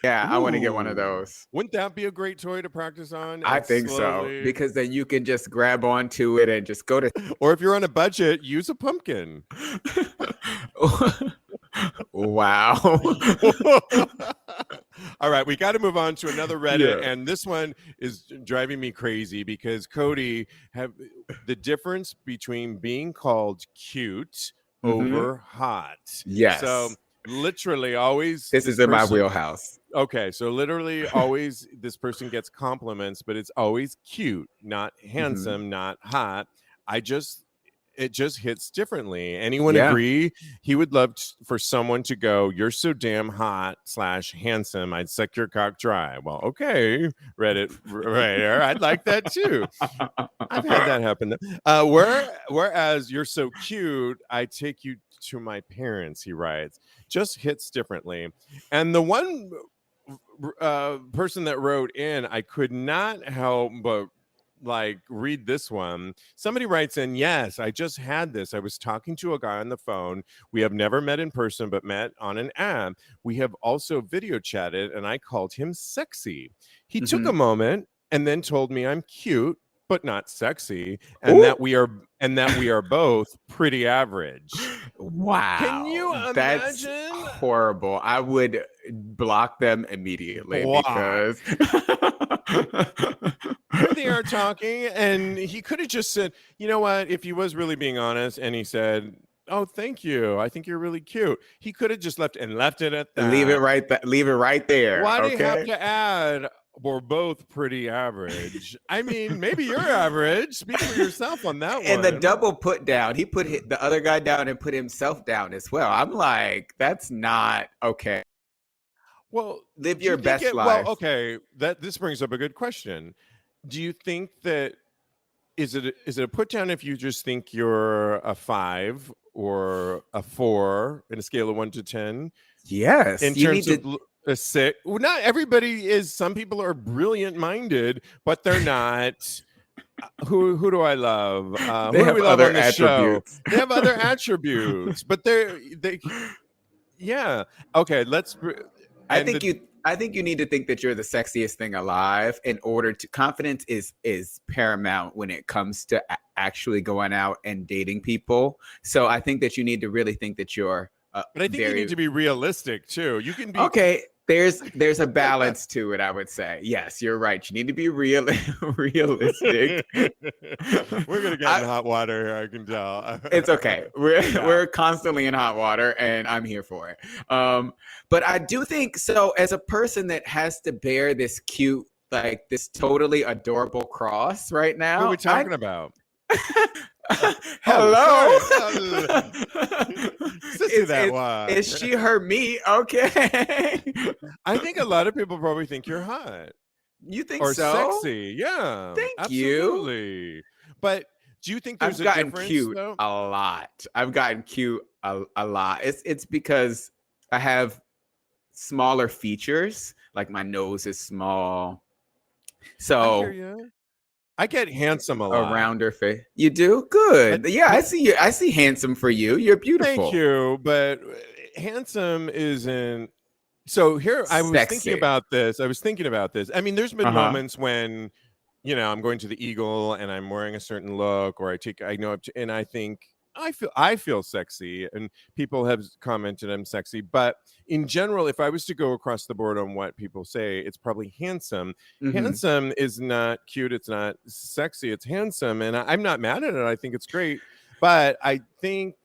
Speaker 2: I want to get one of those.
Speaker 1: Wouldn't that be a great toy to practice on?
Speaker 2: I think so, because then you can just grab onto it and just go to.
Speaker 1: Or if you're on a budget, use a pumpkin.
Speaker 2: Wow.
Speaker 1: All right, we got to move on to another Reddit, and this one is driving me crazy because Kodi have the difference between being called cute over hot.
Speaker 2: Yes.
Speaker 1: So literally always
Speaker 2: this is in my wheelhouse.
Speaker 1: Okay, so literally always this person gets compliments, but it's always cute, not handsome, not hot. It just hits differently. Anyone agree? He would love for someone to go, "You're so damn hot / handsome, I'd suck your cock dry." Well, okay, Reddit writer, I'd like that too. I've had that happen. Whereas "You're so cute, I take you to my parents," he writes, just hits differently. And the one person that wrote in, I could not help but read this one. Somebody writes in, "Yes, I just had this. I was talking to a guy on the phone. We have never met in person, but met on an app. We have also video chatted, and I called him sexy. He took a moment and then told me I'm cute but not sexy, and that we are both pretty average."
Speaker 2: Wow.
Speaker 1: Can you imagine?
Speaker 2: That's horrible. I would block them immediately because
Speaker 1: here they are talking, and he could have just said, you know what, if he was really being honest and he said, "Oh, thank you, I think you're really cute," he could have just left it at that.
Speaker 2: Leave it right there.
Speaker 1: Why do you have to add, "We're both pretty average"? I mean, maybe you're average. Speak for yourself on that one.
Speaker 2: And the double put down, he put the other guy down and put himself down as well. I'm like, that's not okay.
Speaker 1: Well,
Speaker 2: live your best life.
Speaker 1: Well, okay, this brings up a good question. Do you think that is it a put down if you just think you're a 5 or a 4 in a scale of 1 to 10?
Speaker 2: Yes.
Speaker 1: In terms of a 6. Well, not everybody is. Some people are brilliant minded, but they're not. Who do I love?
Speaker 2: They have other attributes.
Speaker 1: They have other attributes, but they. Yeah. Okay.
Speaker 2: I think you need to think that you're the sexiest thing alive in order to. Confidence is paramount when it comes to actually going out and dating people. So I think that you need to really think that you're.
Speaker 1: But I think you need to be realistic too. You can be
Speaker 2: okay. There's a balance to it, I would say. Yes, you're right. You need to be realistic.
Speaker 1: We're gonna get in hot water here, I can tell.
Speaker 2: It's okay. We're constantly in hot water, and I'm here for it. But I do think so. As a person that has to bear this cute, this totally adorable cross right now,
Speaker 1: who are we talking about?
Speaker 2: Hello. Is she her me? Okay.
Speaker 1: I think a lot of people probably think you're hot.
Speaker 2: You think
Speaker 1: or
Speaker 2: so?
Speaker 1: Sexy. Yeah.
Speaker 2: Thank you.
Speaker 1: But do you think there's
Speaker 2: I've gotten
Speaker 1: difference,
Speaker 2: cute
Speaker 1: though?
Speaker 2: a lot. I've gotten cute a lot. It's because I have smaller features. Like my nose is small. So
Speaker 1: I hear you. I get handsome a lot.
Speaker 2: A rounder face. You do? Good. I see you. I see handsome for you. You're beautiful.
Speaker 1: Thank you. But handsome isn't. So here I was thinking about this. I mean, there's been moments when, I'm going to the Eagle and I'm wearing a certain look, or and I think I feel sexy, and people have commented I'm sexy. But in general, if I was to go across the board on what people say, it's probably handsome. Handsome is not cute. It's not sexy. It's handsome. And I'm not mad at it. I think it's great. But I think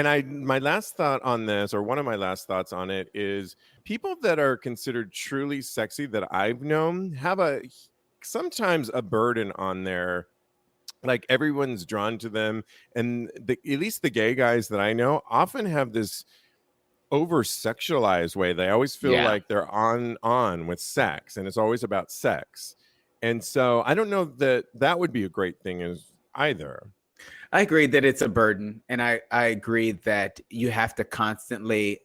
Speaker 1: And my last thought on this, or one of my last thoughts on it, is people that are considered truly sexy that I've known have sometimes a burden on their, like, everyone's drawn to them, and at least the gay guys that I know often have this over sexualized way. They always feel like they're on with sex, and it's always about sex. And so I don't know that would be a great thing as either.
Speaker 2: I agree that it's a burden, and I agree that you have to constantly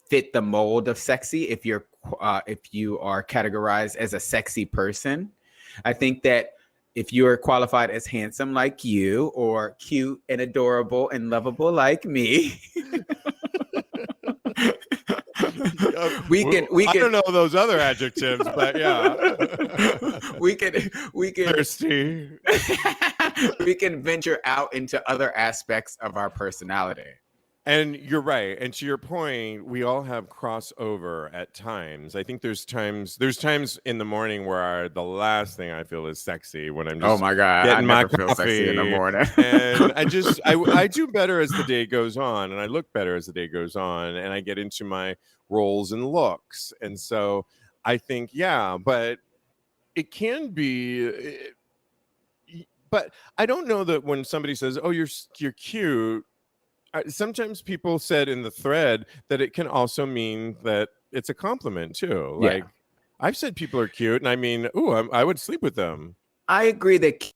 Speaker 2: fit the mold of sexy if you are categorized as a sexy person. I think that if you are qualified as handsome like you, or cute and adorable and lovable like me, I
Speaker 1: don't know those other adjectives, but yeah,
Speaker 2: we can
Speaker 1: thirsty.
Speaker 2: We can venture out into other aspects of our personality.
Speaker 1: And you're right. And to your point, we all have crossover at times. I think there's times in the morning where the last thing I feel is sexy, when I'm just,
Speaker 2: oh my God,
Speaker 1: getting
Speaker 2: I
Speaker 1: my
Speaker 2: never feel
Speaker 1: coffee,
Speaker 2: sexy in the morning.
Speaker 1: And I do better as the day goes on, and I look better as the day goes on, and I get into my roles and looks. And so I think, but it can be, but I don't know that when somebody says, "Oh, you're cute," sometimes people said in the thread that it can also mean that it's a compliment too. Like, I've said people are cute, and I mean, I would sleep with them.
Speaker 2: I agree that cute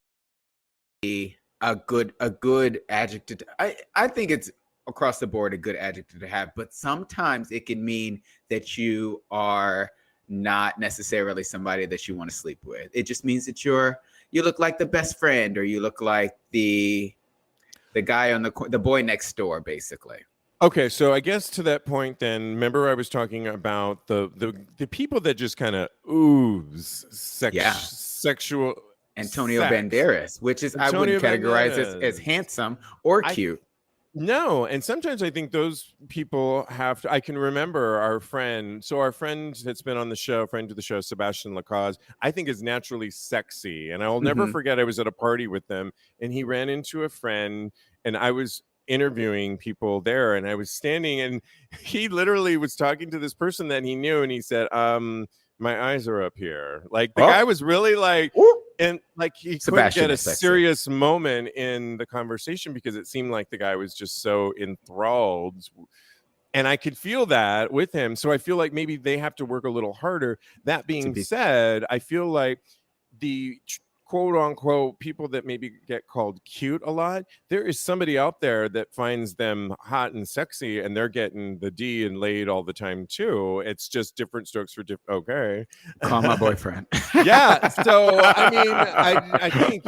Speaker 2: is a good adjective. I think it's across the board a good adjective to have, but sometimes it can mean that you are not necessarily somebody that you want to sleep with. It just means that you look like the best friend, or you look like the guy on the boy next door, basically.
Speaker 1: Okay, so I guess to that point, then, remember I was talking about the people that just kind of ooze sexual.
Speaker 2: Antonio Banderas, which is, I wouldn't categorize as handsome or cute.
Speaker 1: No, and sometimes I think those people have to. I can remember our friend that's been on the show, friend to the show, Sebastian Lacaze, I think is naturally sexy. And I'll never forget, I was at a party with them, and he ran into a friend, and I was interviewing people there, and I was standing, and he literally was talking to this person that he knew, and he said, my eyes are up here. Like, the guy was really like, and like, he couldn't get a serious moment in the conversation because it seemed like the guy was just so enthralled. And I could feel that with him. So I feel like maybe they have to work a little harder. That being said, I feel like the quote unquote people that maybe get called cute a lot, there is somebody out there that finds them hot and sexy, and they're getting the D and laid all the time too. It's just different strokes for different. Okay,
Speaker 2: call my boyfriend.
Speaker 1: Yeah, so I mean, I think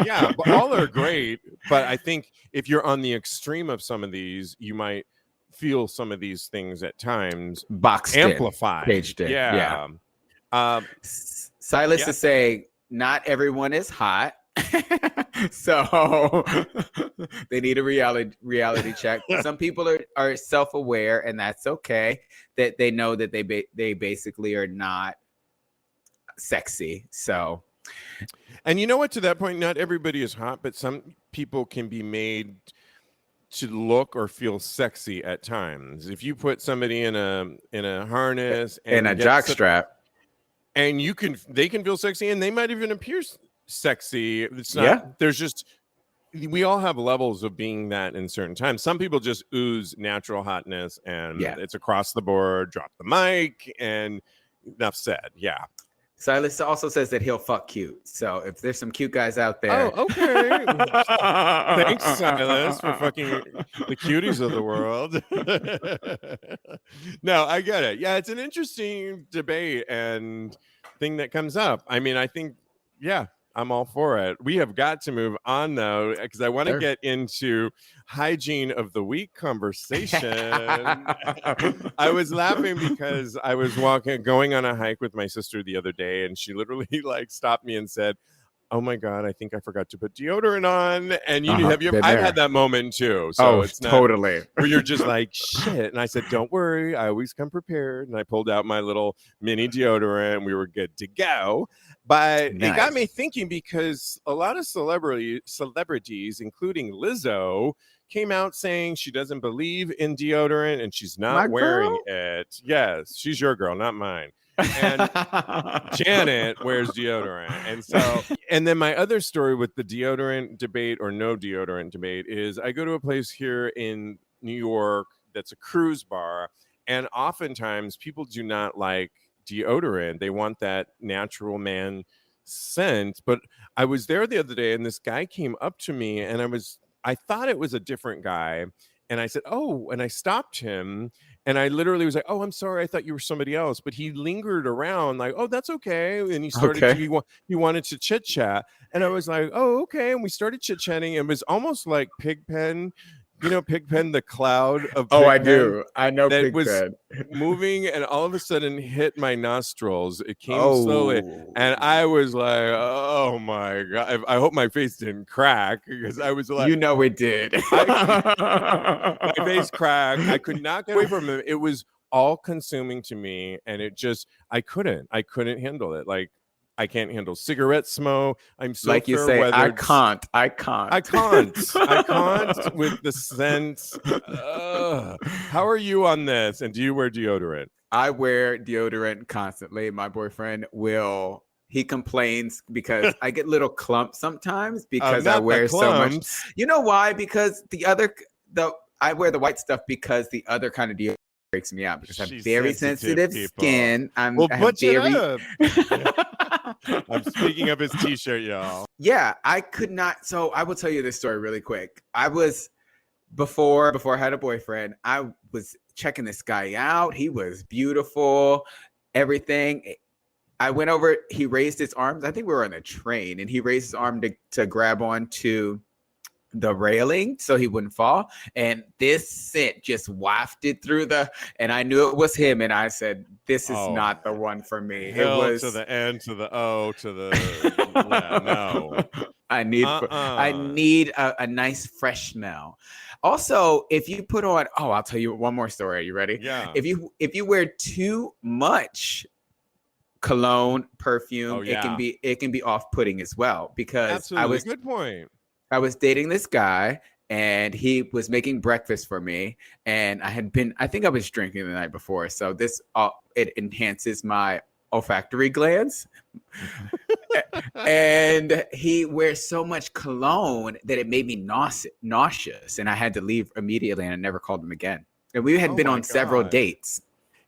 Speaker 1: all are great, but I think if you're on the extreme of some of these, you might feel some of these things at times
Speaker 2: boxed
Speaker 1: amplified,
Speaker 2: caged in. Silas to say, not everyone is hot, so they need a reality check. Some people are self-aware, and that's okay. That they know that they basically are not sexy. So,
Speaker 1: and you know what? To that point, not everybody is hot, but some people can be made to look or feel sexy at times. If you put somebody in a harness and
Speaker 2: a jock strap,
Speaker 1: and they can feel sexy, and they might even appear sexy. It's not, there's just, we all have levels of being that in certain times. Some people just ooze natural hotness, and it's across the board. Drop the mic, and enough said.
Speaker 2: Silas also says that he'll fuck cute. So if there's some cute guys out there.
Speaker 1: Oh, okay. Thanks, Silas, for fucking the cuties of the world. No, I get it. Yeah, it's an interesting debate and thing that comes up. I mean, I think, I'm all for it. We have got to move on, though, because I want to get into hygiene of the week conversation. I was laughing because I was going on a hike with my sister the other day, and she literally stopped me and said, "Oh my God, I think I forgot to put deodorant on." And I've had that moment too. So it's not
Speaker 2: totally
Speaker 1: where you're just like, shit. And I said, "Don't worry, I always come prepared." And I pulled out my little mini deodorant, and we were good to go. But It got me thinking, because a lot of celebrities, including Lizzo, came out saying she doesn't believe in deodorant and she's not
Speaker 2: My
Speaker 1: wearing
Speaker 2: girl?
Speaker 1: it. Yes, she's your girl, not mine. And Janet wears deodorant. And then my other story with the deodorant debate or no deodorant debate is I go to a place here in New York that's a cruise bar, and oftentimes people do not like deodorant. They want that natural man scent. But I was there the other day and this guy came up to me and I thought it was a different guy. And I said, oh, and I stopped him. And I literally was like, oh, I'm sorry. I thought you were somebody else. But he lingered around like, oh, that's okay. And he started, he wanted to chit chat. And I was like, oh, okay. And we started chit chatting. It was almost like Pigpen. You know, Pigpen, the cloud of Pigpen.
Speaker 2: Oh, I do. I know
Speaker 1: that
Speaker 2: Pigpen.
Speaker 1: was moving and all of a sudden hit my nostrils. It came slowly. And I was like, oh my God. I hope my face didn't crack because I was like,
Speaker 2: you know it did.
Speaker 1: my face cracked. I could not get away from it. It was all consuming to me. And it just, I couldn't handle it. Like, I can't handle cigarette smoke. I'm so
Speaker 2: like you say, I can't
Speaker 1: with the scent. How are you on this? And do you wear deodorant?
Speaker 2: I wear deodorant constantly. My boyfriend he complains because I get little clumps sometimes because I wear so much. You know why? Because I wear the white stuff because the other kind of deodorant breaks me out because I have very sensitive skin. I'm
Speaker 1: speaking of his t-shirt, y'all.
Speaker 2: Yeah, I could not. So I will tell you this story really quick. I was before I had a boyfriend, I was checking this guy out. He was beautiful, everything. I went over, he raised his arms. I think we were on a train and he raised his arm to grab onto the railing so he wouldn't fall. And this scent just wafted through and I knew it was him. And I said, this is not the one for me. It was
Speaker 1: to the N to the O to the no.
Speaker 2: I need a nice fresh smell. Also, if you put on, I'll tell you one more story. Are you ready?
Speaker 1: Yeah.
Speaker 2: If you wear too much cologne, perfume, it can be off-putting as well. Because
Speaker 1: good point.
Speaker 2: I was dating this guy and he was making breakfast for me. And I think I was drinking the night before. So this, it enhances my olfactory glands. And he wears so much cologne that it made me nauseous. And I had to leave immediately and I never called him again. And we had been on several dates.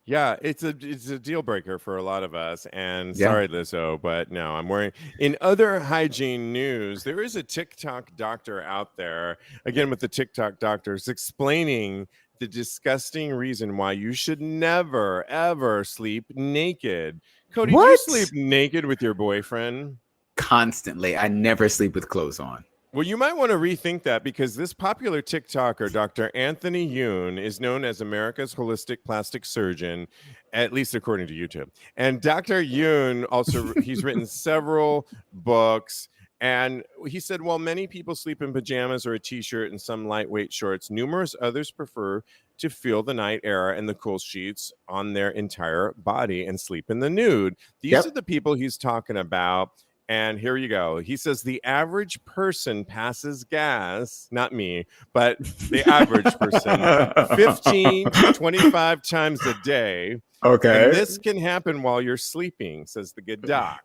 Speaker 1: Yeah, it's a deal breaker for a lot of us. And sorry, Lizzo, but no, I'm wearing. In other hygiene news, there is a TikTok doctor out there, again with the TikTok doctors, explaining the disgusting reason why you should never, ever sleep naked. Kodi, do you sleep naked with your boyfriend?
Speaker 2: Constantly. I never sleep with clothes on.
Speaker 1: Well, you might want to rethink that because this popular TikToker, Dr. Anthony Yoon, is known as America's holistic plastic surgeon, at least according to YouTube. And Dr. Yoon also, he's written several books. And he said, while many people sleep in pajamas or a t-shirt and some lightweight shorts, numerous others prefer to feel the night air and the cool sheets on their entire body and sleep in the nude. These are the people he's talking about. And here you go. He says the average person passes gas, not me, but the average person, 15 to 25 times a day.
Speaker 2: Okay.
Speaker 1: And this can happen while you're sleeping, says the good doc.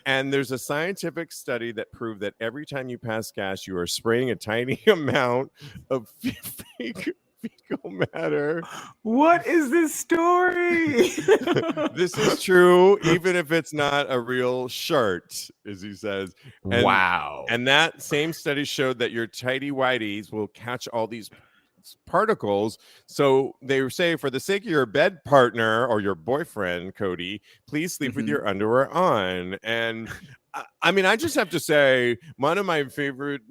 Speaker 1: And there's a scientific study that proved that every time you pass gas, you are spraying a tiny amount of fake fecal matter.
Speaker 2: What is this story?
Speaker 1: This is true, even if it's not a real shirt, as he says. And,
Speaker 2: wow.
Speaker 1: And that same study showed that your tighty whities will catch all these particles. So they say, for the sake of your bed partner or your boyfriend, Kodi, please sleep with your underwear on. And I mean, I just have to say, one of my favorite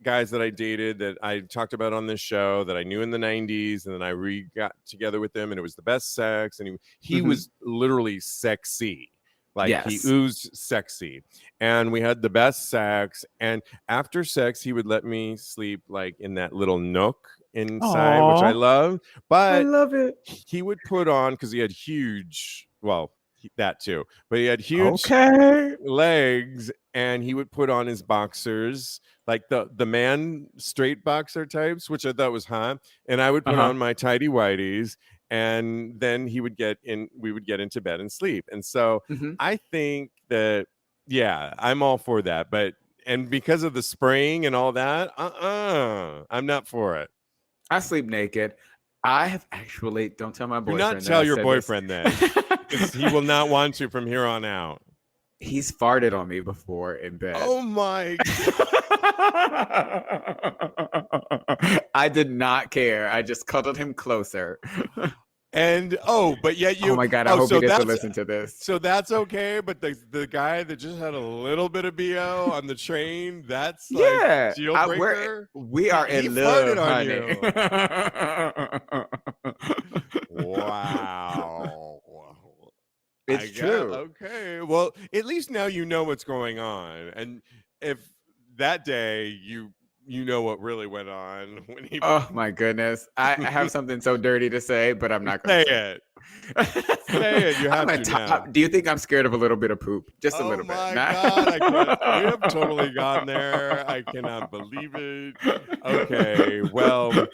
Speaker 1: guys that I dated that I talked about on this show that I knew in the 90s, and then I got together with him and it was the best sex, and he was literally sexy. Like he oozed sexy, and we had the best sex. And after sex, he would let me sleep like in that little nook inside, which I love. But
Speaker 2: I love it.
Speaker 1: He would put on, because he had huge, that too, but he had huge legs, and he would put on his boxers, like the man straight boxer types, which I thought was hot, and I would put on my tidy whities, and then we would get into bed and sleep. And so I think that, yeah, I'm all for that, but and because of the spraying and all that, I'm not for it.
Speaker 2: I sleep naked. I have actually, don't tell my boyfriend.
Speaker 1: Do not tell your boyfriend then, because he will not want to from here on out.
Speaker 2: He's farted on me before in bed.
Speaker 1: Oh my
Speaker 2: I did not care. I just cuddled him closer.
Speaker 1: And but yet you.
Speaker 2: Oh my God! I hope he gets to listen to this.
Speaker 1: So that's okay, but the guy that just had a little bit of BO on the train, that's like deal breaker.
Speaker 2: We are in love, honey.
Speaker 1: Wow.
Speaker 2: It's true.
Speaker 1: Okay. Well, at least now you know what's going on, and if that day you know what really went on when he.
Speaker 2: Oh my goodness! I have something so dirty to say, but I'm not going to
Speaker 1: say it. Say it. You have to now.
Speaker 2: Do you think I'm scared of a little bit of poop? Just a little bit.
Speaker 1: Oh my God! We have totally gone there. I cannot believe it. Okay. Well,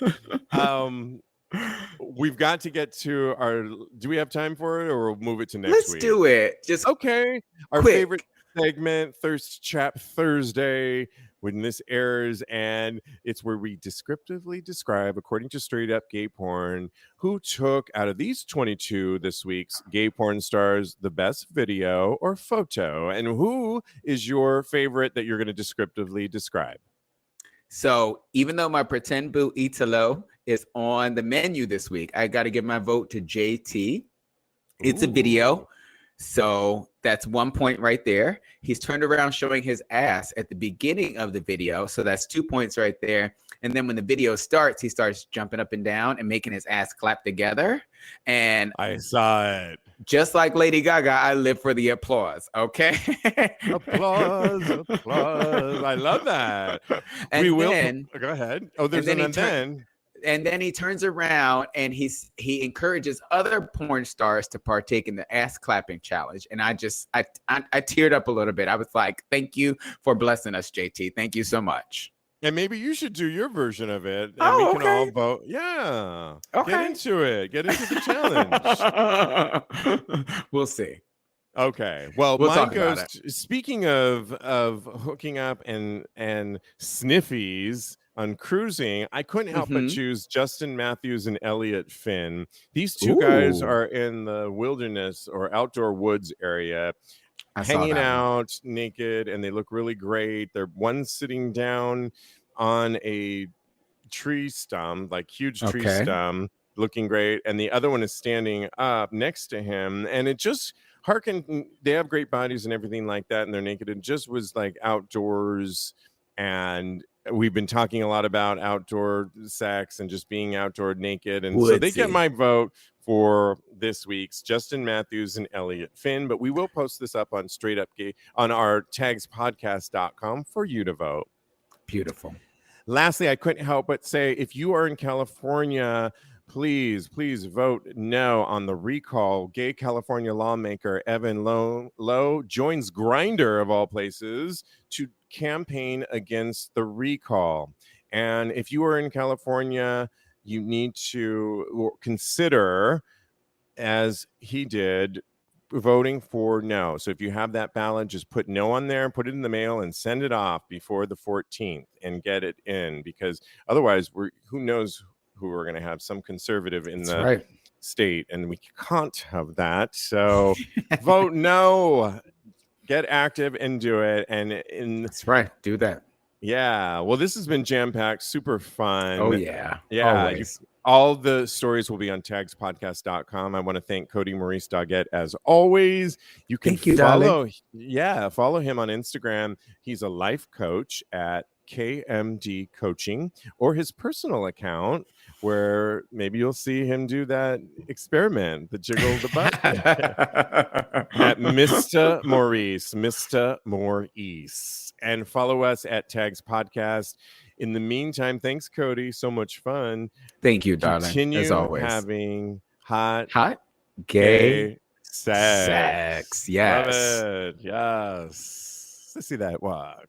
Speaker 1: we've got to get to our. Do we have time for it, or we'll move it to next week?
Speaker 2: Let's do it. Just
Speaker 1: okay. Our favorite segment, Thirst Trap Thursday, when this airs, and it's where we descriptively describe, according to Straight Up Gay Porn, who took out of these 22 this week's gay porn stars the best video or photo, and who is your favorite that you're going to descriptively describe.
Speaker 2: So even though my pretend boo Italo is on the menu this week, I got to give my vote to JT. It's a video. So that's 1 point right there. He's turned around showing his ass at the beginning of the video. So that's 2 points right there. And then when the video starts, he starts jumping up and down and making his ass clap together. And
Speaker 1: I saw it.
Speaker 2: Just like Lady Gaga, I live for the applause. Okay.
Speaker 1: Applause. I love that.
Speaker 2: And
Speaker 1: we will.
Speaker 2: Then,
Speaker 1: go ahead. Oh, there's an then.
Speaker 2: And then he turns around and he encourages other porn stars to partake in the ass clapping challenge. And I teared up a little bit. I was like, thank you for blessing us, JT. Thank you so much.
Speaker 1: And maybe you should do your version of it. And we can all vote. Yeah. Okay. Get into it. Get into the challenge.
Speaker 2: We'll see.
Speaker 1: Okay. Well, mine goes. Speaking of hooking up and sniffies on cruising, I couldn't help but choose Justin Matthews and Elliot Finn. These two guys are in the wilderness or outdoor woods area, hanging out naked, and they look really great. They're one sitting down on a tree stump, like huge tree stump, looking great, and the other one is standing up next to him, and it just harkened. They have great bodies and everything like that, and they're naked. It just was like outdoors, and we've been talking a lot about outdoor sex and just being outdoor naked. And so they get my vote for this week's Justin Matthews and Elliot Finn. But we will post this up on Straight Up Gay on our TAGSPodcast.com for you to vote.
Speaker 2: Beautiful.
Speaker 1: Lastly, I couldn't help but say, if you are in California, please vote no on the recall. Gay California lawmaker Evan Lowe joins Grindr, of all places, to campaign against the recall. And if you are in California, you need to consider, as he did, voting for no. So if you have that ballot, just put no on there, put it in the mail, and send it off before the 14th and get it in, because otherwise who knows who we're going to have, some conservative in the state, and we can't have that. So vote no, get active and do it. And
Speaker 2: that's right. Do that.
Speaker 1: Yeah. Well, this has been jam-packed, super fun.
Speaker 2: Oh, yeah.
Speaker 1: Yeah. All the stories will be on TAGSPodcast.com. I want to thank Kodi Maurice Doggette as always. You can follow him on Instagram. He's a life coach at KMD Coaching, or his personal account, where maybe you'll see him do that experiment, the jiggle the butt at Mr. Maurice. And follow us at Tags Podcast. In the meantime, thanks, Kodi. So much fun.
Speaker 2: Thank you, darling.
Speaker 1: Continue
Speaker 2: as always.
Speaker 1: Having hot
Speaker 2: gay
Speaker 1: sex.
Speaker 2: Yes.
Speaker 1: Love it. Yes. Let's see that walk.